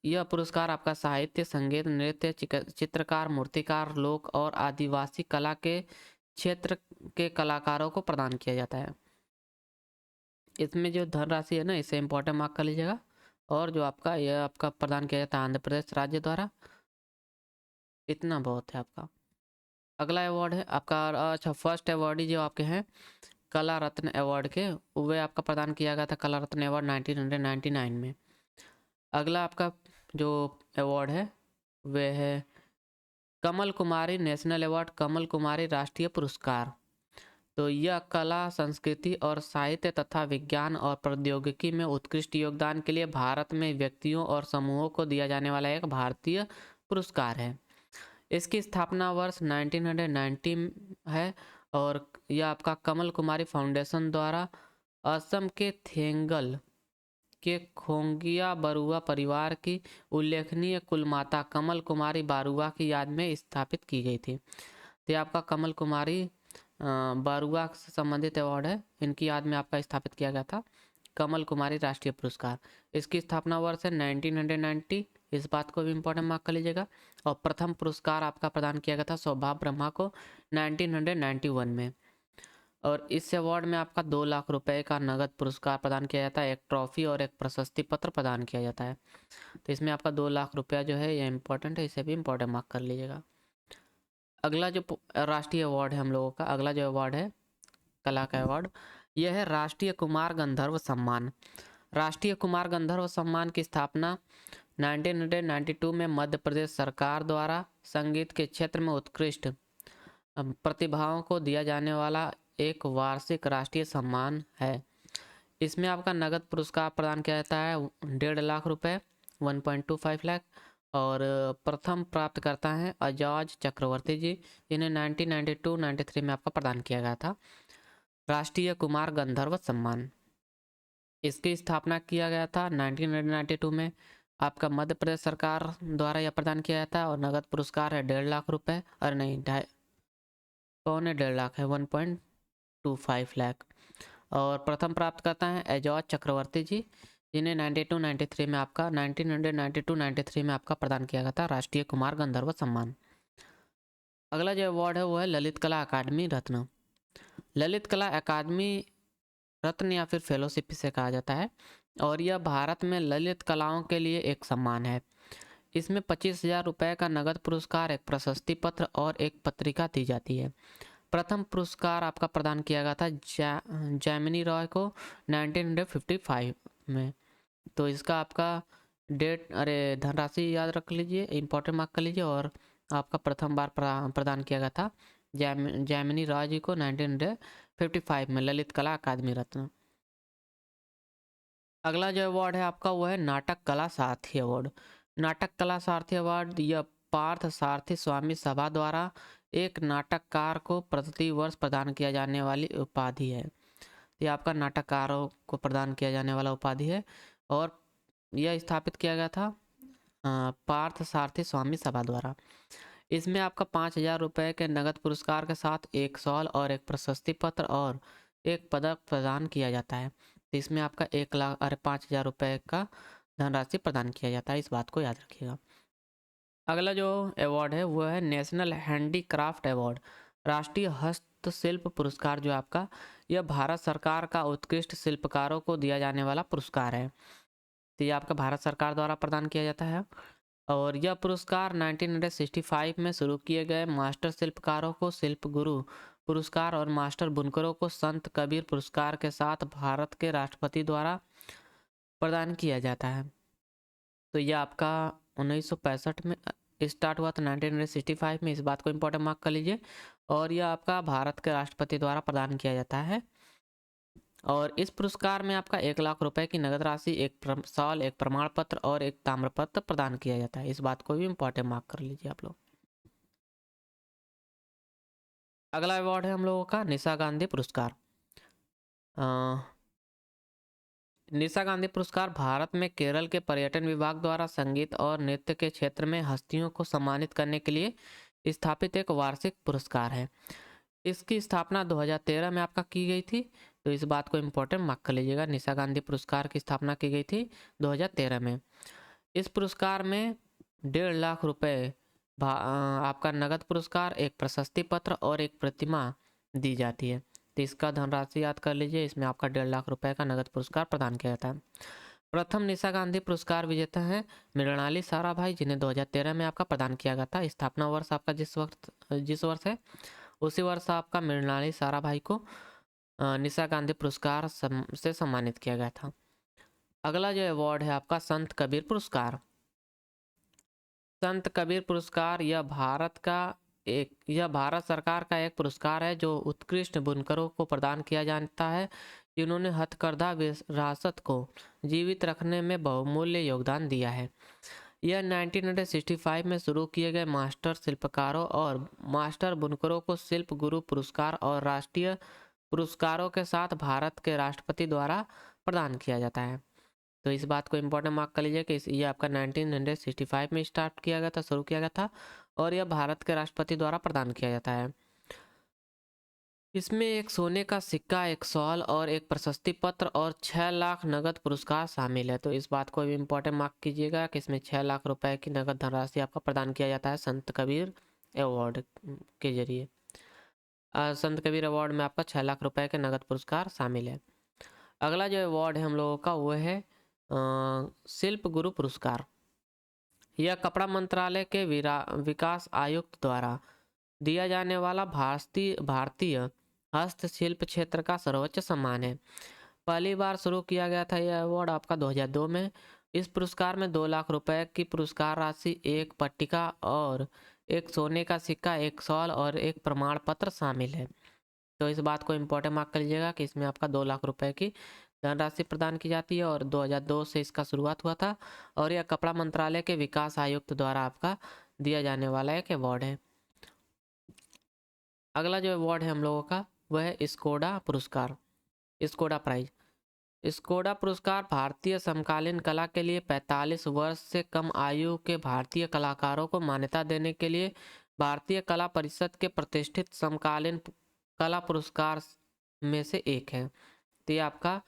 यह पुरस्कार आपका साहित्य, संगीत, नृत्य, चित्रकार, मूर्तिकार, लोक और आदिवासी कला के क्षेत्र के कलाकारों को प्रदान किया जाता है। इसमें जो धनराशि है ना, इसे इंपॉर्टेंट मार्क कर लीजिएगा। और जो आपका यह आपका प्रदान किया जाता है आंध्र प्रदेश राज्य द्वारा, इतना बहुत है आपका। अगला अवार्ड है आपका, अच्छा फर्स्ट अवार्डी जो आपके हैं कला रत्न अवार्ड के, वे आपका प्रदान किया गया था कला रत्न अवार्ड 1999 में। अगला आपका जो अवार्ड है वह है कमल कुमारी नेशनल अवार्ड, कमल कुमारी राष्ट्रीय पुरस्कार। तो यह कला, संस्कृति और साहित्य तथा विज्ञान और प्रौद्योगिकी में उत्कृष्ट योगदान के लिए भारत में व्यक्तियों और समूहों को दिया जाने वाला एक भारतीय पुरस्कार है। इसकी स्थापना वर्ष 1990 है और यह आपका कमल कुमारी फाउंडेशन द्वारा असम के थेंगल के खोंगिया बरुआ परिवार की उल्लेखनीय कुलमाता कमल कुमारी बारुआ की याद में स्थापित की गई थी। तो आपका कमल कुमारी बारुआ से संबंधित अवार्ड है, इनकी याद में आपका स्थापित किया गया था कमल कुमारी राष्ट्रीय पुरस्कार। इसकी स्थापना वर्ष है 1990, इस बात को भी इंपॉर्टेंट मार्क कर लीजिएगा। और प्रथम पुरस्कार आपका प्रदान किया गया था सौभाग्य ब्रह्मा को 1991 में। और इस अवार्ड में आपका 2 लाख रुपए का नगद पुरस्कार प्रदान किया जाता है, एक ट्रॉफी और एक प्रशस्ति पत्र प्रदान किया जाता है। तो इसमें आपका 2 लाख रुपया जो है ये इंपॉर्टेंट है, इसे भी इंपॉर्टेंट मार्क कर लीजिएगा। अगला जो राष्ट्रीय अवार्ड है हम लोगों का, अगला जो अवार्ड है कला का अवार्ड, यह है राष्ट्रीय कुमार गंधर्व सम्मान। राष्ट्रीय कुमार गंधर्व सम्मान की स्थापना 1992 में मध्य प्रदेश सरकार द्वारा संगीत के क्षेत्र में उत्कृष्ट प्रतिभाओं को दिया जाने वाला एक वार्षिक राष्ट्रीय सम्मान है। इसमें आपका नगद पुरस्कार प्रदान किया जाता है 1.5 लाख रुपए, 1.25 लाख। और प्रथम प्राप्तकर्ता हैं अजाज चक्रवर्ती जी, जिन्हें 1992-93 में आपका प्रदान किया गया था राष्ट्रीय कुमार गंधर्व सम्मान। इसकी स्थापना किया गया था 1992 में, आपका मध्य प्रदेश सरकार द्वारा यह प्रदान किया जाता है। और नगद पुरस्कार है 1.5 लाख रुपए, और नहीं 1.5 लाख है, 1.25 लाख। और प्रथम प्राप्तकर्ता हैं एजाज चक्रवर्ती जी, जिन्हें 1992-93 में आपका प्रदान किया गया था राष्ट्रीय कुमार गंधर्व सम्मान। अगला जो अवार्ड है वो है ललित कला अकादमी रत्न। ललित कला अकादमी रत्न या फिर फेलोशिप से कहा जाता है, और यह भारत में ललित कलाओं के लिए एक सम्मान है। इसमें 25,000 रुपये का नगद पुरस्कार, एक प्रशस्ति पत्र और एक पत्रिका दी जाती है। प्रथम पुरस्कार आपका प्रदान किया गया था जैमिनी रॉय को 1955 में। तो इसका आपका धनराशि याद रख लीजिए, इंपॉर्टेंट मार्क कर लीजिए। और आपका प्रथम बार प्रदान किया गया था जैमिनी रॉय जी को 1955 में ललित कला अकादमी रत्न। अगला जो अवार्ड है आपका वो है नाटक कला सारथी अवार्ड। नाटक कला सारथी अवार्ड यह पार्थ सारथी स्वामी सभा द्वारा एक नाटककार को प्रति वर्ष प्रदान किया जाने वाली उपाधि है। ये आपका नाटककारों को प्रदान किया जाने वाला उपाधि है, और यह स्थापित किया गया था पार्थ सारथी स्वामी सभा द्वारा। इसमें आपका 5,000 रुपये के नगद पुरस्कार के साथ एक शॉल और एक प्रशस्ति पत्र और एक पदक प्रदान किया जाता है। तो इसमें आपका 5,000 रुपये का धनराशि प्रदान किया जाता है, इस बात को याद रखिएगा। अगला जो अवार्ड है वो है नेशनल हैंडीक्राफ्ट अवार्ड, राष्ट्रीय हस्तशिल्प पुरस्कार। जो आपका यह भारत सरकार का उत्कृष्ट शिल्पकारों को दिया जाने वाला पुरस्कार है। तो ये आपका भारत सरकार द्वारा प्रदान किया जाता है और यह पुरस्कार 1965 में शुरू किए गए मास्टर शिल्पकारों को शिल्प गुरु पुरस्कार और मास्टर बुनकरों को संत कबीर पुरस्कार के साथ भारत के राष्ट्रपति द्वारा प्रदान किया जाता है। तो यह आपका 1965 में स्टार्ट हुआ था, 1965 में, इस बात को इम्पोर्टेंट मार्क कर लीजिए। और यह आपका भारत के राष्ट्रपति द्वारा प्रदान किया जाता है और इस पुरस्कार में आपका 1,00,000 रुपए की नगद राशि, एक साल, एक प्रमाण पत्र और एक ताम्रपत्र प्रदान किया जाता है, इस बात को भी इम्पोर्टेंट मार्क कर लीजिए आप लोग। अगला अवार्ड है हम लोगों का निशा गांधी पुरस्कार। निशा गांधी पुरस्कार भारत में केरल के पर्यटन विभाग द्वारा संगीत और नृत्य के क्षेत्र में हस्तियों को सम्मानित करने के लिए स्थापित एक वार्षिक पुरस्कार है। इसकी स्थापना 2013 में आपका की गई थी, तो इस बात को इम्पोर्टेंट मार्क कर लीजिएगा। निशा गांधी पुरस्कार की स्थापना की गई थी 2013 में। इस पुरस्कार में 1,50,000 रुपये आपका नगद पुरस्कार, एक प्रशस्ति पत्र और एक प्रतिमा दी जाती है। तो इसका धनराशि याद कर लीजिए, इसमें आपका 1,50,000 रुपये का नगद पुरस्कार प्रदान किया जाता है। प्रथम निशा गांधी पुरस्कार विजेता है मृणाली साराभाई, जिन्हें 2013 में आपका प्रदान किया गया था। स्थापना वर्ष आपका जिस वर्ष है उसी वर्ष आपका मृणाली साराभाई को निशा गांधी पुरस्कार से सम्मानित किया गया था। अगला जो अवार्ड है आपका संत कबीर पुरस्कार। संत कबीर पुरस्कार यह भारत सरकार का एक पुरस्कार है जो उत्कृष्ट बुनकरों को प्रदान किया जाता है जिन्होंने हथकरघा विरासत को जीवित रखने में बहुमूल्य योगदान दिया है। यह 1965 में शुरू किए गए मास्टर शिल्पकारों और मास्टर बुनकरों को शिल्प गुरु पुरस्कार और राष्ट्रीय पुरस्कारों के साथ भारत के राष्ट्रपति द्वारा प्रदान किया जाता है। तो इस बात को इम्पोर्टेंट मार्क कर लीजिए कि ये आपका 1965 में स्टार्ट किया गया था, शुरू किया गया था और यह भारत के राष्ट्रपति द्वारा प्रदान किया जाता है। इसमें एक सोने का सिक्का, एक शॉल और एक प्रशस्ति पत्र और 6,00,000 नगद पुरस्कार शामिल है। तो इस बात को भी इम्पोर्टेंट मार्क कीजिएगा कि इसमें 6,00,000 रुपए की नगद धनराशि आपका प्रदान किया जाता है संत कबीर अवार्ड के जरिए। संत कबीर अवार्ड में आपका 6,00,000 रुपए के नगद पुरस्कार शामिल है। अगला जो अवार्ड है हम लोगों का वो है शिल्प गुरु पुरस्कार। यह कपड़ा मंत्रालय के विकास आयुक्त द्वारा दिया जाने वाला भारतीय हस्तशिल्प क्षेत्र का सर्वोच्च सम्मान है। पहली बार शुरू किया गया था यह अवार्ड आपका 2002 में। इस पुरस्कार में 2,00,000 रुपए की पुरस्कार राशि, एक पट्टिका और एक सोने का सिक्का, एक शॉल और एक प्रमाण पत्र शामिल है। तो इस बात को इम्पोर्टेंट मार्क कर लीजिएगा कि इसमें आपका 2,00,000 रुपए की धनराशि प्रदान की जाती है और 2002 से इसका शुरुआत हुआ था और यह कपड़ा मंत्रालय के विकास आयुक्त द्वारा आपका दिया जाने वाला एक अवार्ड है। अगला जो अवार्ड है हम लोगों का वह है स्कोडा पुरस्कार, स्कोडा प्राइज। स्कोडा पुरस्कार भारतीय समकालीन कला के लिए 45 वर्ष से कम आयु के भारतीय कलाकारों को मान्यता देने के लिए भारतीय कला परिषद के प्रतिष्ठित समकालीन कला पुरस्कार में से एक है। तो ये आपका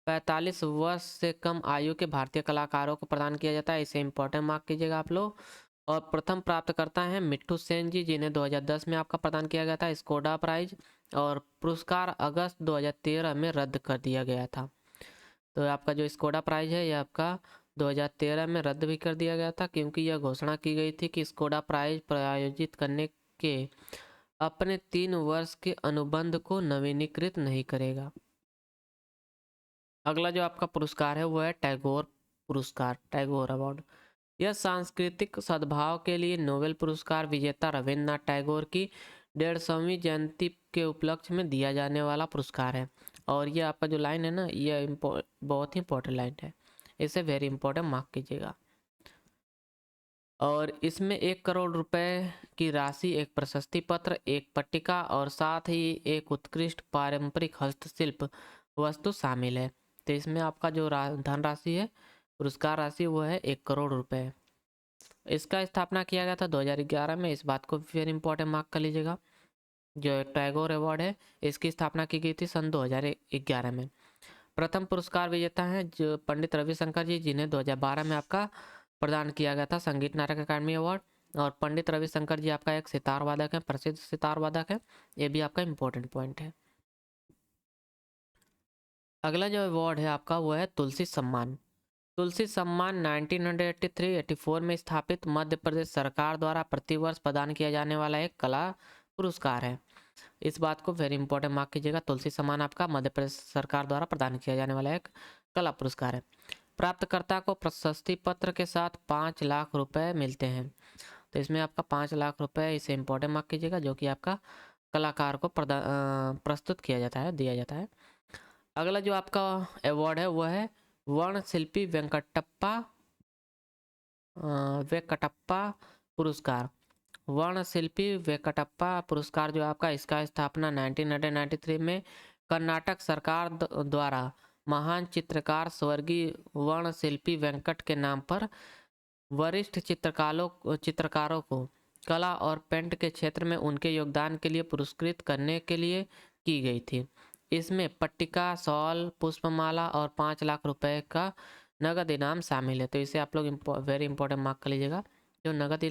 45 वर्ष से कम आयु के भारतीय कलाकारों को प्रदान किया जाता है, इसे इंपॉर्टेंट मार्क कीजिएगा आप लोग। और प्रथम प्राप्तकर्ता हैं मिट्ठू सेन जी, जिन्हें 2010 में आपका प्रदान किया गया था स्कोडा प्राइज और पुरस्कार अगस्त 2013 में रद्द कर दिया गया था। तो आपका जो स्कोडा प्राइज है यह आपका 2013 में रद्द भी कर दिया गया था क्योंकि यह घोषणा की गई थी कि स्कोडा प्राइज प्रायोजित करने के अपने 3 वर्ष के अनुबंध को नवीनीकृत नहीं करेगा। अगला जो आपका पुरस्कार है वो है टैगोर पुरस्कार, टैगोर अवार्ड। यह सांस्कृतिक सद्भाव के लिए नोबेल पुरस्कार विजेता रविन्द्रनाथ टैगोर की 150वीं जयंती के उपलक्ष्य में दिया जाने वाला पुरस्कार है। और ये आपका जो लाइन है ना, ये बहुत ही इंपॉर्टेंट लाइन है, इसे वेरी इंपॉर्टेंट मार्क कीजिएगा। और इसमें 1 करोड़ रुपए की राशि, एक प्रशस्ति पत्र, एक पट्टिका और साथ ही एक उत्कृष्ट पारंपरिक हस्तशिल्प वस्तु शामिल है। तो इसमें आपका जो धनराशि है, पुरस्कार राशि, वो है 1 करोड़ रुपए। इसका स्थापना किया गया था 2011 में, इस बात को वेरी इंपॉर्टेंट मार्क कर लीजिएगा। जो टैगोर अवार्ड है इसकी स्थापना की गई थी सन 2011 में। प्रथम पुरस्कार विजेता हैं जो पंडित रविशंकर जी, जिन्हें 2012 में आपका प्रदान किया गया था संगीत नाटक अकादमी अवार्ड। और पंडित रविशंकर जी आपका एक सितार वादक है, प्रसिद्ध सितार वादक है, ये भी आपका इम्पोर्टेंट पॉइंट है। अगला जो अवार्ड है आपका वो है तुलसी सम्मान। तुलसी सम्मान 1983-84 में स्थापित मध्य प्रदेश सरकार द्वारा प्रतिवर्ष प्रदान किया जाने वाला एक कला पुरस्कार है। इस बात को वेरी इंपॉर्टेंट मार्क कीजिएगा। तुलसी सम्मान आपका मध्य प्रदेश सरकार द्वारा प्रदान किया जाने वाला एक कला पुरस्कार है। प्राप्तकर्ता को प्रशस्ति पत्र के साथ 5 लाख रुपए मिलते हैं। तो इसमें आपका 5 लाख रुपए, इसे इंपॉर्टेंट मार्क कीजिएगा, जो कि आपका कलाकार को प्रस्तुत किया जाता है, दिया जाता है। अगला जो आपका अवार्ड है वह है वर्ण शिल्पी वेंकटप्पा पुरस्कार। वर्ण शिल्पी वेंकटप्पा पुरस्कार जो आपका, इसका स्थापना 1993 में कर्नाटक सरकार द्वारा महान चित्रकार स्वर्गीय वर्ण शिल्पी वेंकट के नाम पर वरिष्ठ चित्रकारों को कला और पेंट के क्षेत्र में उनके योगदान के लिए पुरस्कृत करने के लिए की गई थी। इसमें पट्टिका, शॉल, पुष्पमाला और 5 लाख रुपए का नगद इनाम शामिल है। तो इसे आप लोग वेरी इंपॉर्टेंट मार्क कर लीजिएगा। जो नगद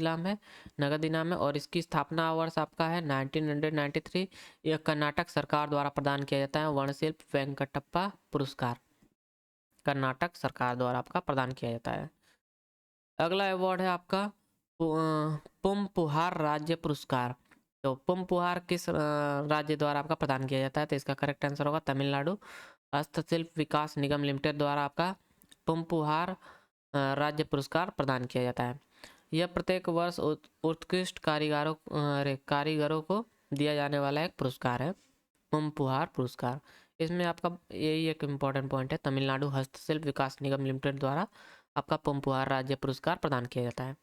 इनाम है और इसकी स्थापना वर्ष आपका है 1993। यह कर्नाटक सरकार द्वारा प्रदान किया जाता है वर्णशिल्प वेंकटप्पा पुरस्कार, कर्नाटक सरकार द्वारा आपका प्रदान किया जाता है। अगला अवार्ड है आपका पुमपुहार राज्य पुरस्कार। तो पुमपुहार किस राज्य द्वारा आपका प्रदान किया जाता है? तो इसका करेक्ट आंसर होगा तमिलनाडु हस्तशिल्प विकास निगम लिमिटेड द्वारा आपका पुमपुहार राज्य पुरस्कार प्रदान किया जाता है। यह प्रत्येक वर्ष उत्कृष्ट कारीगरों को दिया जाने वाला एक पुरस्कार है, पुमपुहार पुरस्कार। इसमें आपका यही एक इम्पॉर्टेंट पॉइंट है, तमिलनाडु हस्तशिल्प विकास निगम लिमिटेड द्वारा आपका पुमपुहार राज्य पुरस्कार प्रदान किया जाता है।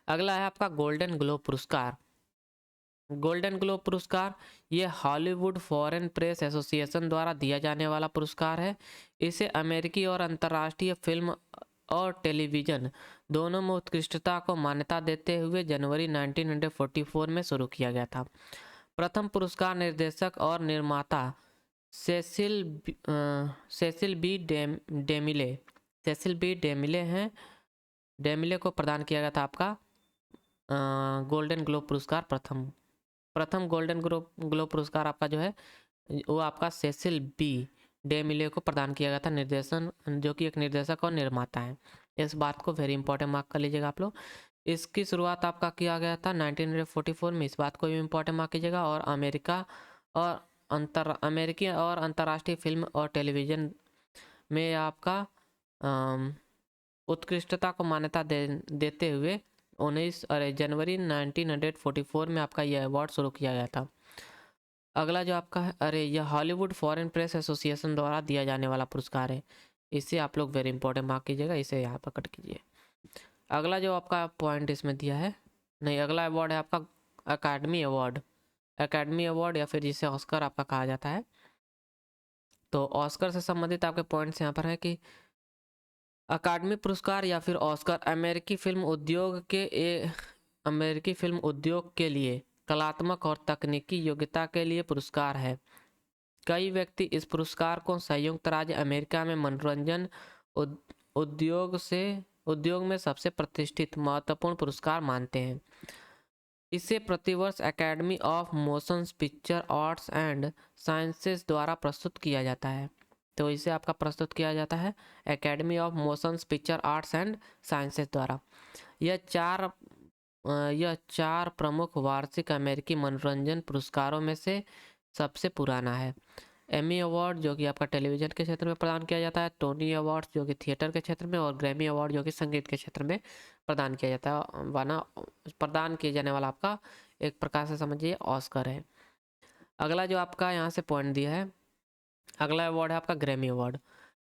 अगला है आपका गोल्डन ग्लोब पुरस्कार। गोल्डन ग्लोब पुरस्कार ये हॉलीवुड फॉरेन प्रेस एसोसिएशन द्वारा दिया जाने वाला पुरस्कार है। इसे अमेरिकी और अंतर्राष्ट्रीय फिल्म और टेलीविज़न दोनों में उत्कृष्टता को मान्यता देते हुए जनवरी 1944 में शुरू किया गया था। प्रथम पुरस्कार निर्देशक और निर्माता सेसिल बी डेमिले को प्रदान किया गया था आपका गोल्डन ग्लोब पुरस्कार। प्रथम गोल्डन ग्लोब पुरस्कार आपका जो है वो आपका सेसिल बी डेमिले को प्रदान किया गया था, निर्देशन, जो कि एक निर्देशक और निर्माता है। इस बात को वेरी इंपॉर्टेंट मार्क कर लीजिएगा आप लोग। इसकी शुरुआत आपका किया गया था 1944 में, इस बात को भी इंपॉर्टेंट मार्क कीजिएगा। और अमेरिकी और अंतर्राष्ट्रीय फिल्म और टेलीविज़न में आपका उत्कृष्टता को मान्यता देते हुए जनवरी 1944 में आपका यह अवार्ड शुरू किया गया था। अगला जो आपका है यह हॉलीवुड फॉरेन प्रेस एसोसिएशन द्वारा दिया जाने वाला पुरस्कार है। इसे आप लोग वेरी इंपॉर्टेंट मार्क कीजिएगा, इसे यहाँ पर कट कीजिए। अगला जो आपका पॉइंट इसमें दिया है, नहीं, अगला अवार्ड है आपका अकादमी अवार्ड या फिर जिसे ऑस्कर आपका कहा जाता है। तो ऑस्कर से संबंधित आपके पॉइंट्स यहाँ पर हैं कि अकादमी पुरस्कार या फिर ऑस्कर अमेरिकी फिल्म उद्योग के लिए कलात्मक और तकनीकी योग्यता के लिए पुरस्कार है। कई व्यक्ति इस पुरस्कार को संयुक्त राज्य अमेरिका में मनोरंजन उद्योग में सबसे प्रतिष्ठित महत्वपूर्ण पुरस्कार मानते हैं। इसे प्रतिवर्ष academy of motion picture arts and sciences द्वारा प्रस्तुत किया जाता है। तो इसे आपका प्रस्तुत किया जाता है academy of motion picture arts and sciences द्वारा। यह चार प्रमुख वार्षिक अमेरिकी मनोरंजन पुरस्कारों में से सबसे पुराना है। एमी अवार्ड जो कि आपका टेलीविज़न के क्षेत्र में प्रदान किया जाता है, टोनी अवार्ड जो कि थिएटर के क्षेत्र में, और ग्रैमी अवार्ड जो कि संगीत के क्षेत्र में प्रदान किया जाता है। प्रदान किए जाने वाला आपका एक प्रकार से समझिए ऑस्कर है। अगला जो आपका यहाँ से पॉइंट दिया है, अगला अवार्ड है आपका ग्रैमी अवार्ड।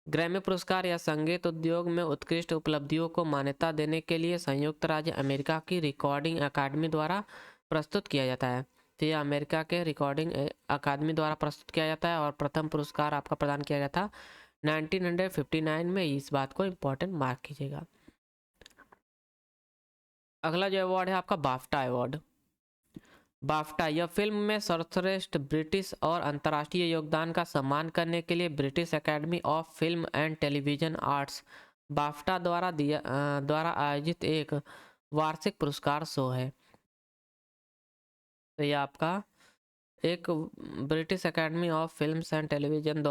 ग्रैमी पुरस्कार या संगीत उद्योग में उत्कृष्ट उपलब्धियों को मान्यता देने के लिए संयुक्त राज्य अमेरिका की रिकॉर्डिंग अकादमी द्वारा प्रस्तुत किया जाता है। तो यह अमेरिका के रिकॉर्डिंग अकादमी द्वारा प्रस्तुत किया जाता है और प्रथम पुरस्कार आपका प्रदान किया गया था 1959 में। इस बात को इम्पोर्टेंट मार्क कीजिएगा। अगला जो अवार्ड है आपका बाफ्टा अवार्ड। बाफ्टा, यह फिल्म में सर्वश्रेष्ठ ब्रिटिश और अंतर्राष्ट्रीय योगदान का सम्मान करने के लिए British academy of film and television arts BAFTA द्वारा आयोजित एक वार्षिक पुरस्कार शो है। तो यह आपका एक British academy of films and television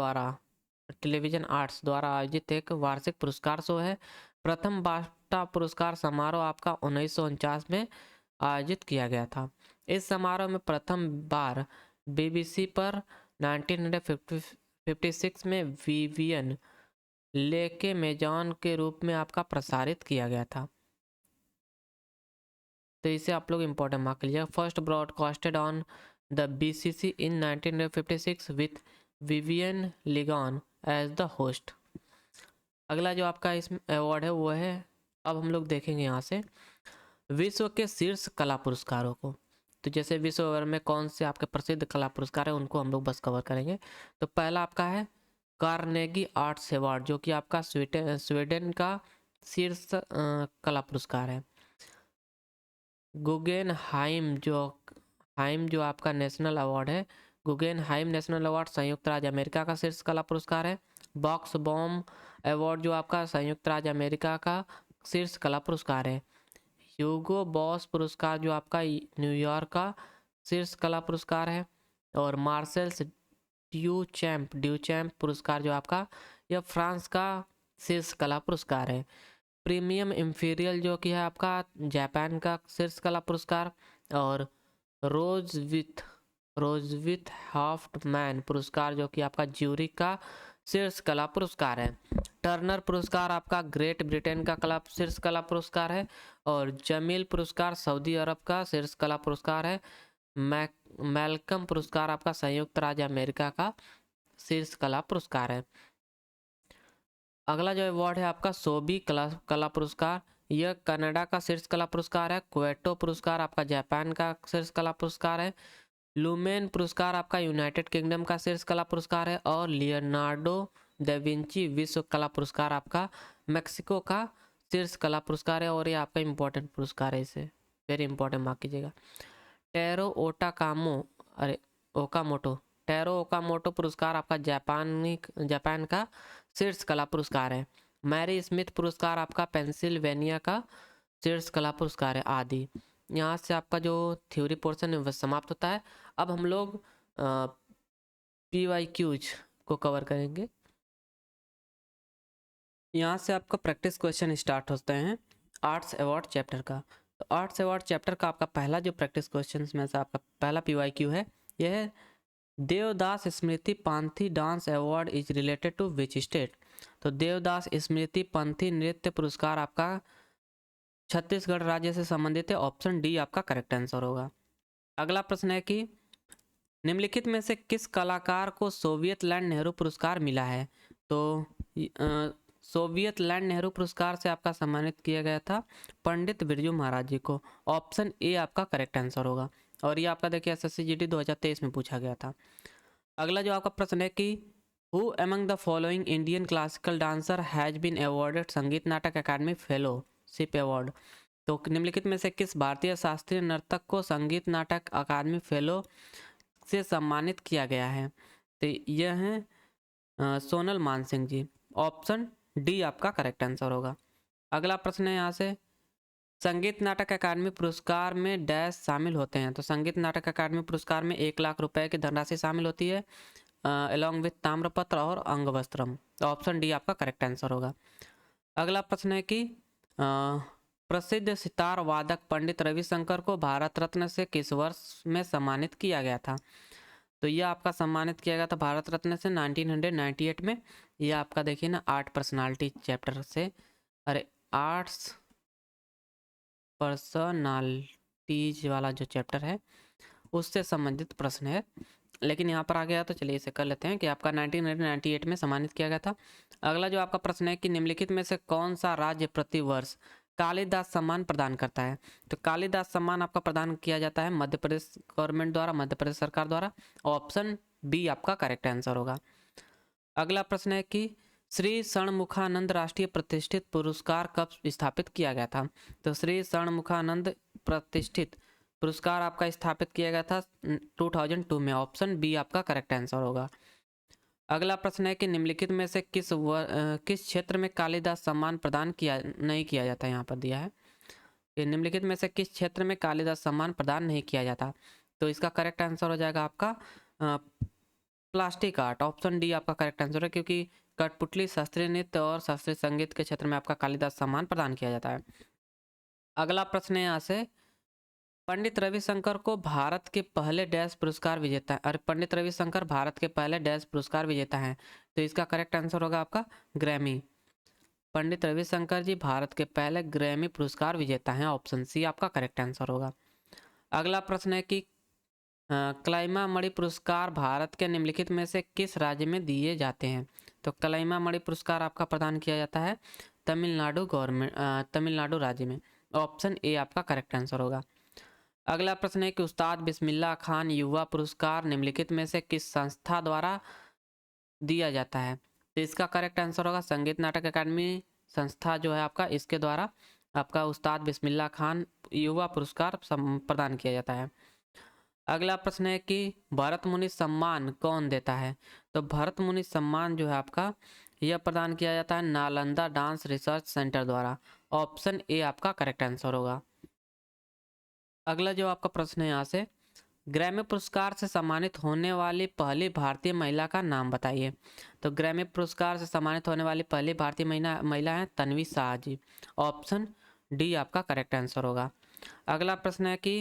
arts द्वारा आयोजित एक वार्षिक पुरस्कार शो है। प्रथम बाफ्टा पुरस्कार समारोह आपका 1949 में आयोजित किया गया था। इस समारोह में प्रथम बार बीबीसी पर 1956 में विवियन लेके मेजॉन के रूप में आपका प्रसारित किया गया था। तो इसे आप लोग इम्पोर्टेंट मार्क लीजिए। First broadcasted on the BBC in 1956 with Vivian Ligon as the host. अगला जो आपका इसमें अवार्ड है वो है, अब हम लोग देखेंगे यहाँ से विश्व के शीर्ष कला पुरस्कारों को। तो जैसे विश्व भर में कौन से आपके प्रसिद्ध कला पुरस्कार है उनको हम लोग बस कवर करेंगे। तो पहला आपका है कार्नेगी आर्ट्स अवार्ड, जो कि आपका स्वीडन का शीर्ष कला पुरस्कार है। गुगेनहाइम जो आपका नेशनल अवार्ड है, गुगेनहाइम नेशनल अवार्ड संयुक्त राज्य अमेरिका का शीर्ष कला पुरस्कार है। बॉक्स बॉम अवार्ड जो आपका संयुक्त राज्य अमेरिका का शीर्ष कला पुरस्कार है। ह्यूगो बॉस पुरस्कार जो आपका न्यूयॉर्क का शीर्ष कला पुरस्कार है। और मार्सेल्स ड्यूचैम्प पुरस्कार जो आपका यह फ्रांस का शीर्ष कला पुरस्कार है। प्रीमियम इम्पीरियल जो कि है आपका जापान का शीर्ष कला पुरस्कार। और रोजविथ हॉफ्टमैन पुरस्कार जो कि आपका ज्यूरिख का शीर्ष कला पुरस्कार है। टर्नर पुरस्कार आपका ग्रेट ब्रिटेन का कला शीर्ष कला पुरस्कार है। और जमील पुरस्कार सऊदी अरब का शीर्ष कला पुरस्कार है। मैल्कम पुरस्कार आपका संयुक्त राज्य अमेरिका का शीर्ष कला पुरस्कार है। अगला जो अवार्ड है आपका सोबी कला पुरस्कार, यह कनाडा का शीर्ष कला पुरस्कार है। क्वेटो पुरस्कार आपका जापान का शीर्ष कला पुरस्कार है। लुमेन पुरस्कार आपका यूनाइटेड किंगडम का शीर्ष कला पुरस्कार है। और लियोनार्डो दा विंची विश्व कला पुरस्कार आपका मेक्सिको का शीर्ष कला पुरस्कार है। और ये आपका इम्पोर्टेंट पुरस्कार है, इसे वेरी इंपॉर्टेंट मार्क कीजिएगा। टेरो ओकामोटो पुरस्कार आपका जापान का शीर्ष कला पुरस्कार है। मैरी स्मिथ पुरस्कार आपका पेंसिल्वेनिया का शीर्ष कला पुरस्कार है आदि। यहाँ से आपका जो थ्योरी पोर्शन है वह समाप्त होता है। अब हम लोग PYQs को कवर करेंगे। यहाँ से आपका प्रैक्टिस क्वेश्चन स्टार्ट होते हैं आर्ट्स अवार्ड चैप्टर का। तो आर्ट्स अवार्ड चैप्टर का आपका पहला जो प्रैक्टिस क्वेश्चन में से आपका पहला PYQ है, यह है Devdas Smriti Panthi dance award is related to which state. तो देवदास स्मृति पंथी नृत्य पुरस्कार आपका छत्तीसगढ़ राज्य से संबंधित है। ऑप्शन डी आपका करेक्ट आंसर होगा। अगला प्रश्न है कि निम्नलिखित में से किस कलाकार को सोवियत लैंड नेहरू पुरस्कार मिला है। तो सोवियत लैंड नेहरू पुरस्कार से आपका सम्मानित किया गया था पंडित बिरजू महाराज जी को। ऑप्शन ए आपका करेक्ट आंसर होगा। और ये आपका देखिए SSCGD 2023 में पूछा गया था। अगला जो आपका प्रश्न है कि who among the following Indian classical dancer has been awarded Sangeet Natak academy fellowship award. तो निम्नलिखित में से किस भारतीय शास्त्रीय नर्तक को संगीत नाटक अकादमी फेलो से सम्मानित किया गया है। तो यह है सोनल मानसिंह जी। ऑप्शन डी आपका करेक्ट आंसर होगा। अगला प्रश्न है यहाँ से संगीत नाटक अकादमी पुरस्कार में डैश शामिल होते हैं। तो संगीत नाटक अकादमी पुरस्कार में 1 लाख रुपए की धनराशि शामिल होती है अलॉन्ग विथ ताम्रपत्र और अंगवस्त्रम। तो ऑप्शन डी आपका करेक्ट आंसर होगा। अगला प्रश्न है कि प्रसिद्ध सितार वादक पंडित रविशंकर को भारत रत्न से किस वर्ष में सम्मानित किया गया था। तो यह आपका सम्मानित किया गया था भारत रत्न से 1998 में। यह आपका देखिए ना आर्ट पर्सनालिटी चैप्टर से, अरे आर्ट्स पर्सनालिटीज वाला जो चैप्टर है उससे संबंधित प्रश्न है, लेकिन यहाँ पर आ गया तो चलिए इसे कर लेते हैं कि आपका 1998 में सम्मानित किया गया था। अगला जो आपका प्रश्न है कि निम्नलिखित में से कौन सा राज्य प्रति वर्ष कालिदास सम्मान प्रदान करता है। तो कालिदास सम्मान आपका प्रदान किया जाता है मध्य प्रदेश गवर्नमेंट द्वारा, मध्य प्रदेश सरकार द्वारा। ऑप्शन बी आपका करेक्ट आंसर होगा। अगला प्रश्न है कि श्री षणमुखानंद राष्ट्रीय प्रतिष्ठित पुरस्कार कब स्थापित किया गया था। तो श्री षणमुखानंद प्रतिष्ठित पुरस्कार आपका स्थापित किया गया था 2002 में। ऑप्शन बी आपका करेक्ट आंसर होगा। अगला प्रश्न है कि निम्नलिखित में से किस क्षेत्र में कालिदास सम्मान प्रदान नहीं किया जाता, यहाँ पर दिया है कि निम्नलिखित में से किस क्षेत्र में कालिदास सम्मान प्रदान नहीं किया जाता। तो इसका करेक्ट आंसर हो जाएगा आपका प्लास्टिक आर्ट। ऑप्शन डी आपका करेक्ट आंसर है, क्योंकि कठपुतली, शास्त्रीय नृत्य और शास्त्रीय संगीत के क्षेत्र में आपका कालिदास सम्मान प्रदान किया जाता है। अगला प्रश्न है यहाँ से, पंडित रविशंकर को भारत के पहले डैश पुरस्कार विजेता है। और पंडित रविशंकर भारत के पहले डैश पुरस्कार विजेता हैं, तो इसका करेक्ट आंसर होगा आपका ग्रैमी। पंडित रविशंकर जी भारत के पहले ग्रैमी पुरस्कार विजेता हैं। ऑप्शन सी आपका करेक्ट आंसर होगा। अगला प्रश्न है कि कलाइमा मणि पुरस्कार भारत के निम्नलिखित में से किस राज्य में दिए जाते हैं। तो कलाइमा मणि पुरस्कार आपका प्रदान किया जाता है तमिलनाडु राज्य में। ऑप्शन ए आपका करेक्ट आंसर होगा। अगला प्रश्न है कि उस्ताद बिस्मिल्लाह खान युवा पुरस्कार निम्नलिखित में से किस संस्था द्वारा दिया जाता है। तो इसका करेक्ट आंसर होगा संगीत नाटक अकादमी संस्था जो है आपका, इसके द्वारा आपका उस्ताद बिस्मिल्लाह खान युवा पुरस्कार प्रदान किया जाता है। अगला प्रश्न है कि भरत मुनि सम्मान कौन देता है। तो भरत मुनि सम्मान जो है आपका यह प्रदान किया जाता है नालंदा डांस रिसर्च सेंटर द्वारा। ऑप्शन ए आपका करेक्ट आंसर होगा। अगला जो आपका प्रश्न है यहाँ से, ग्रैमी पुरस्कार से सम्मानित होने वाली पहली भारतीय महिला का नाम बताइए। तो ग्रैमी पुरस्कार से सम्मानित होने वाली पहली भारतीय महिला है तन्वी शाह जी। ऑप्शन डी आपका करेक्ट आंसर होगा। अगला प्रश्न है कि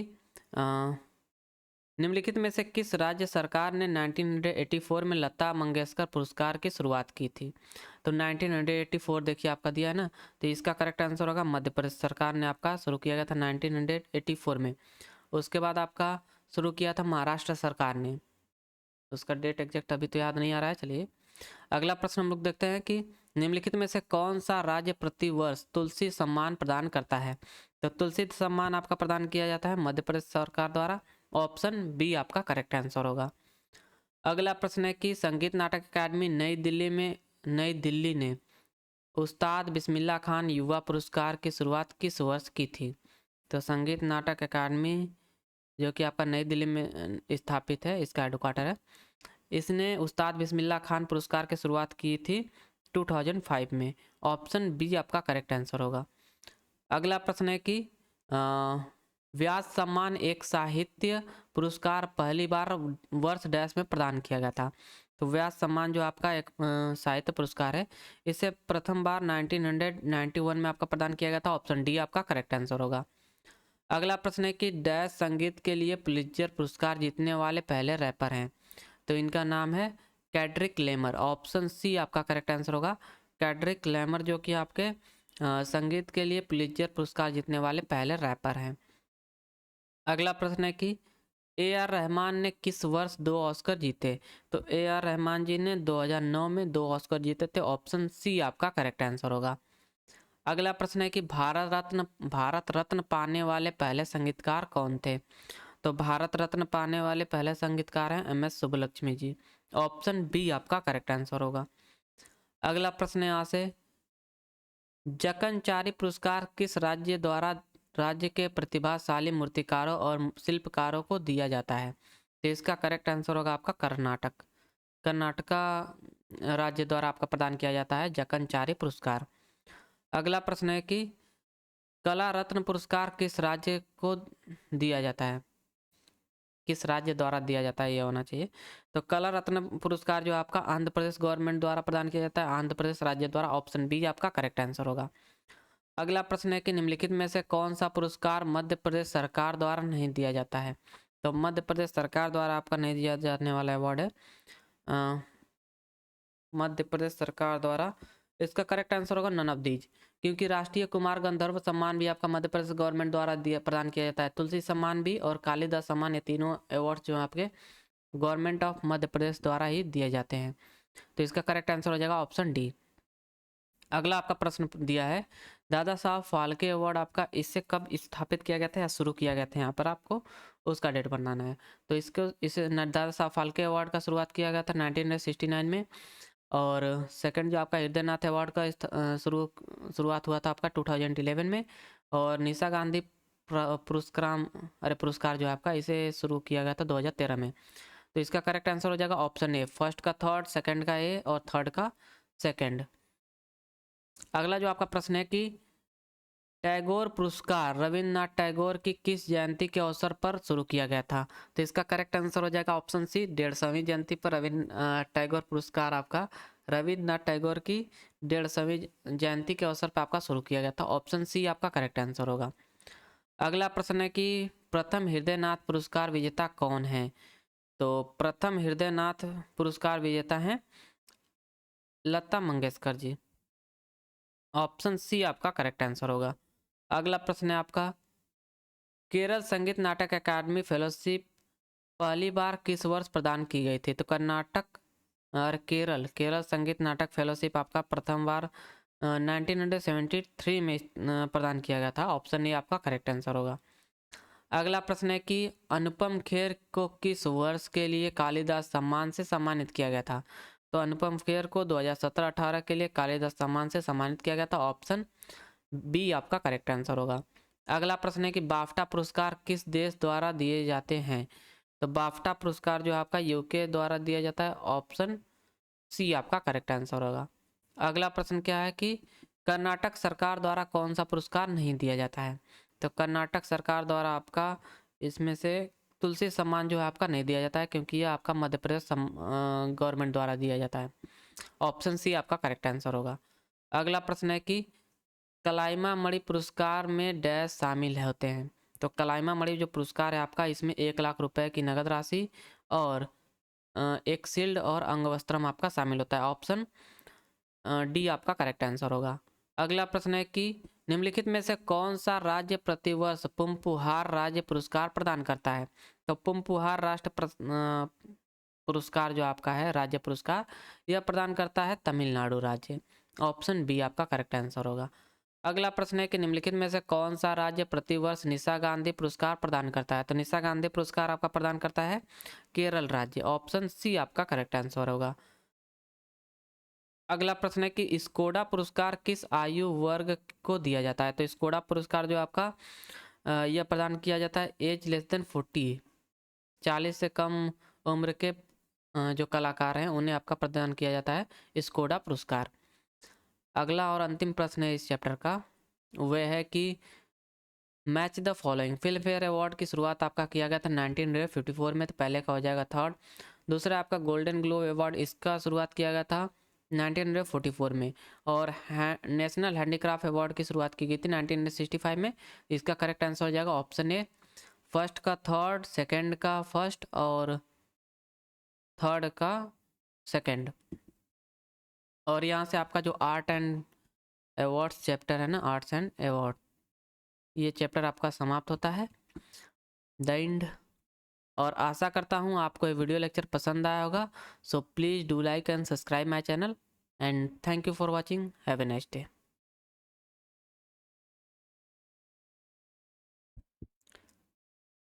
निम्नलिखित में से किस राज्य सरकार ने 1984 में लता मंगेशकर पुरस्कार की शुरुआत की थी। तो 1984 देखिए आपका दिया है ना, तो इसका करेक्ट आंसर होगा मध्य प्रदेश सरकार ने आपका शुरू किया गया था 1984 में। उसके बाद आपका शुरू किया था महाराष्ट्र सरकार ने, उसका डेट एग्जैक्ट अभी तो याद नहीं आ रहा है। चलिए अगला प्रश्न हम लोग देखते हैं कि निम्नलिखित में से कौन सा राज्य प्रतिवर्ष तुलसी सम्मान प्रदान करता है। तो तुलसी सम्मान आपका प्रदान किया जाता है मध्य प्रदेश सरकार द्वारा। ऑप्शन बी आपका करेक्ट आंसर होगा। अगला प्रश्न है कि संगीत नाटक अकादमी नई दिल्ली ने उस्ताद बिस्मिल्लाह खान युवा पुरस्कार की शुरुआत किस वर्ष की थी। तो संगीत नाटक अकादमी जो कि आपका नई दिल्ली में स्थापित है, इसका हेडक्वार्टर है, इसने उस्ताद बिस्मिल्लाह खान पुरस्कार की शुरुआत की थी 2005 में। ऑप्शन बी आपका करेक्ट आंसर होगा। अगला प्रश्न है कि व्यास सम्मान एक साहित्य पुरस्कार पहली बार वर्ष डैश में प्रदान किया गया था। तो व्यास सम्मान जो आपका एक साहित्य पुरस्कार है, इसे प्रथम बार 1991 में आपका प्रदान किया गया था। ऑप्शन डी आपका करेक्ट आंसर होगा। अगला प्रश्न है कि डैश संगीत के लिए पुलित्जर पुरस्कार जीतने वाले पहले रैपर हैं। तो इनका नाम है कैड्रिक लेमर। ऑप्शन सी आपका करेक्ट आंसर होगा। कैड्रिक लेमर जो कि आपके संगीत के लिए पुलित्जर पुरस्कार जीतने वाले पहले रैपर हैं। अगला प्रश्न है कि ए आर रहमान ने किस वर्ष 2 ऑस्कर जीते। तो ए आर रहमान जी ने 2009 में 2 ऑस्कर जीते थे। ऑप्शन सी आपका करेक्ट आंसर होगा। अगला प्रश्न है कि भारत रत्न पाने वाले पहले संगीतकार कौन थे। तो भारत रत्न पाने वाले पहले संगीतकार हैं एम एस सुब्बलक्ष्मी जी। ऑप्शन बी आपका करेक्ट आंसर होगा। अगला प्रश्न है यहाँ से, जकनचारी पुरस्कार किस राज्य द्वारा राज्य के प्रतिभाशाली मूर्तिकारों और शिल्पकारों को दिया जाता है। तो इसका करेक्ट आंसर होगा आपका कर्नाटका राज्य द्वारा आपका प्रदान किया जाता है जकनचारी पुरस्कार। अगला प्रश्न है कि कला रत्न पुरस्कार किस राज्य को दिया जाता है, किस राज्य द्वारा दिया जाता है, ये होना चाहिए। तो कला रत्न पुरस्कार जो आपका आंध्र प्रदेश गवर्नमेंट द्वारा प्रदान किया जाता है, आंध्र प्रदेश राज्य द्वारा। ऑप्शन बी आपका करेक्ट आंसर होगा। अगला प्रश्न है कि निम्नलिखित में से कौन सा पुरस्कार मध्य प्रदेश सरकार द्वारा नहीं दिया जाता है। तो मध्य प्रदेश सरकार द्वारा आपका नहीं दिया जाने वाला अवार्ड है मध्य प्रदेश सरकार द्वारा। इसका करेक्ट आंसर होगा नन ऑफ दीज, क्योंकि राष्ट्रीय कुमार गंधर्व सम्मान भी आपका मध्य प्रदेश गवर्नमेंट द्वारा प्रदान किया जाता है, तुलसी सम्मान भी और कालिदास सम्मान, ये तीनों अवार्ड जो है आपके गवर्नमेंट ऑफ मध्य प्रदेश द्वारा ही दिए जाते हैं। तो इसका करेक्ट आंसर हो जाएगा ऑप्शन डी। अगला आपका प्रश्न दिया है, दादा साहब फाल्के अवार्ड आपका इससे कब स्थापित किया गया था या शुरू किया गया था, यहाँ पर आपको उसका डेट बनाना है। तो इसे दादा साहब फाल्के अवार्ड का शुरुआत किया गया था 1969 में, और सेकंड जो आपका हृदयनाथ अवार्ड का शुरुआत हुआ था आपका 2011 में, और निशा गांधी पुरस्कार जो है आपका इसे शुरू किया गया था 2013 में। तो इसका करेक्ट आंसर हो जाएगा ऑप्शन ए, फर्स्ट का थर्ड, सेकंड का ए और थर्ड का सेकंड। अगला जो आपका प्रश्न है कि टैगोर पुरस्कार रविन्द्रनाथ टैगोर की किस जयंती के अवसर पर शुरू किया गया था? तो इसका करेक्ट आंसर हो जाएगा ऑप्शन सी, 150वीं जयंती पर रविन्द्र टैगोर पुरस्कार आपका रविन्द्रनाथ टैगोर की 150वीं जयंती के अवसर पर आपका शुरू किया गया था। ऑप्शन सी आपका करेक्ट आंसर होगा। अगला प्रश्न है कि प्रथम हृदयनाथ पुरस्कार विजेता कौन है? तो प्रथम हृदयनाथ पुरस्कार विजेता हैं लता मंगेशकर जी। ऑप्शन सी आपका करेक्ट आंसर होगा। अगला प्रश्न है आपका केरल संगीत नाटक अकादमी फेलोशिप पहली बार किस वर्ष प्रदान की गई थी? तो कर्नाटक और केरल संगीत नाटक फेलोशिप आपका प्रथम बार 1973 में प्रदान किया गया था। ऑप्शन ए आपका करेक्ट आंसर होगा। अगला प्रश्न है कि अनुपम खेर को किस वर्ष के लिए कालिदास सम्मान से सम्मानित किया गया था? तो अनुपम खेर को 2017-18 के लिए कालिदास सम्मान से सम्मानित किया गया था। ऑप्शन बी आपका करेक्ट आंसर होगा। अगला प्रश्न है कि बाफ्टा पुरस्कार किस देश द्वारा दिए जाते हैं? तो बाफ्टा पुरस्कार जो आपका यूके द्वारा दिया जाता है। ऑप्शन सी आपका करेक्ट आंसर होगा। अगला प्रश्न क्या है कि कर्नाटक सरकार द्वारा कौन सा पुरस्कार नहीं दिया जाता है? तो कर्नाटक सरकार द्वारा आपका इसमें से तुलसी सम्मान जो है आपका नहीं दिया जाता है, क्योंकि यह आपका मध्य प्रदेश गवर्नमेंट द्वारा दिया जाता है। ऑप्शन सी आपका करेक्ट आंसर होगा। अगला प्रश्न है कि कलाइमा मणि पुरस्कार में डैश शामिल होते हैं? तो कलाइमा मणि जो पुरस्कार है आपका इसमें 1 लाख रुपए की नगद राशि और एक शील्ड और अंगवस्त्रम आपका शामिल होता है। ऑप्शन डी आपका करेक्ट आंसर होगा। अगला प्रश्न है कि निम्नलिखित में से कौन सा राज्य प्रतिवर्ष पुम्पुहार राज्य पुरस्कार प्रदान करता है? तो पुम्पुहार पुरस्कार जो आपका है राज्य पुरस्कार यह प्रदान करता है तमिलनाडु राज्य। ऑप्शन बी आपका करेक्ट आंसर होगा। अगला प्रश्न है कि निम्नलिखित में से कौन सा राज्य प्रतिवर्ष निशा गांधी पुरस्कार प्रदान करता है? तो निशा गांधी पुरस्कार आपका प्रदान करता है केरल राज्य। ऑप्शन सी आपका करेक्ट आंसर होगा। अगला प्रश्न है कि स्कोडा पुरस्कार किस आयु वर्ग को दिया जाता है? तो स्कोडा पुरस्कार जो आपका यह प्रदान किया जाता है एज लेस देन 40, 40 से कम उम्र के जो कलाकार हैं उन्हें आपका प्रदान किया जाता है स्कोडा पुरस्कार। अगला और अंतिम प्रश्न है इस चैप्टर का, वह है कि match the following film fair award की शुरुआत आपका किया गया था 1954 में, तो पहले का हो जाएगा थर्ड। दूसरा आपका गोल्डन ग्लोब अवार्ड इसका शुरुआत किया गया था 1944 में, और नेशनल हैंडीक्राफ्ट अवार्ड की शुरुआत की गई थी 1965 में। इसका करेक्ट आंसर हो जाएगा ऑप्शन ए, फर्स्ट का थर्ड, सेकंड का फर्स्ट और थर्ड का सेकंड। और यहाँ से आपका जो आर्ट एंड अवार्ड्स चैप्टर है ना, आर्ट्स एंड अवार्ड, ये चैप्टर आपका समाप्त होता है द एंड। और आशा करता हूँ आपको ये वीडियो लेक्चर पसंद आया होगा। So please do like and subscribe my channel and thank you for watching. Have a nice day.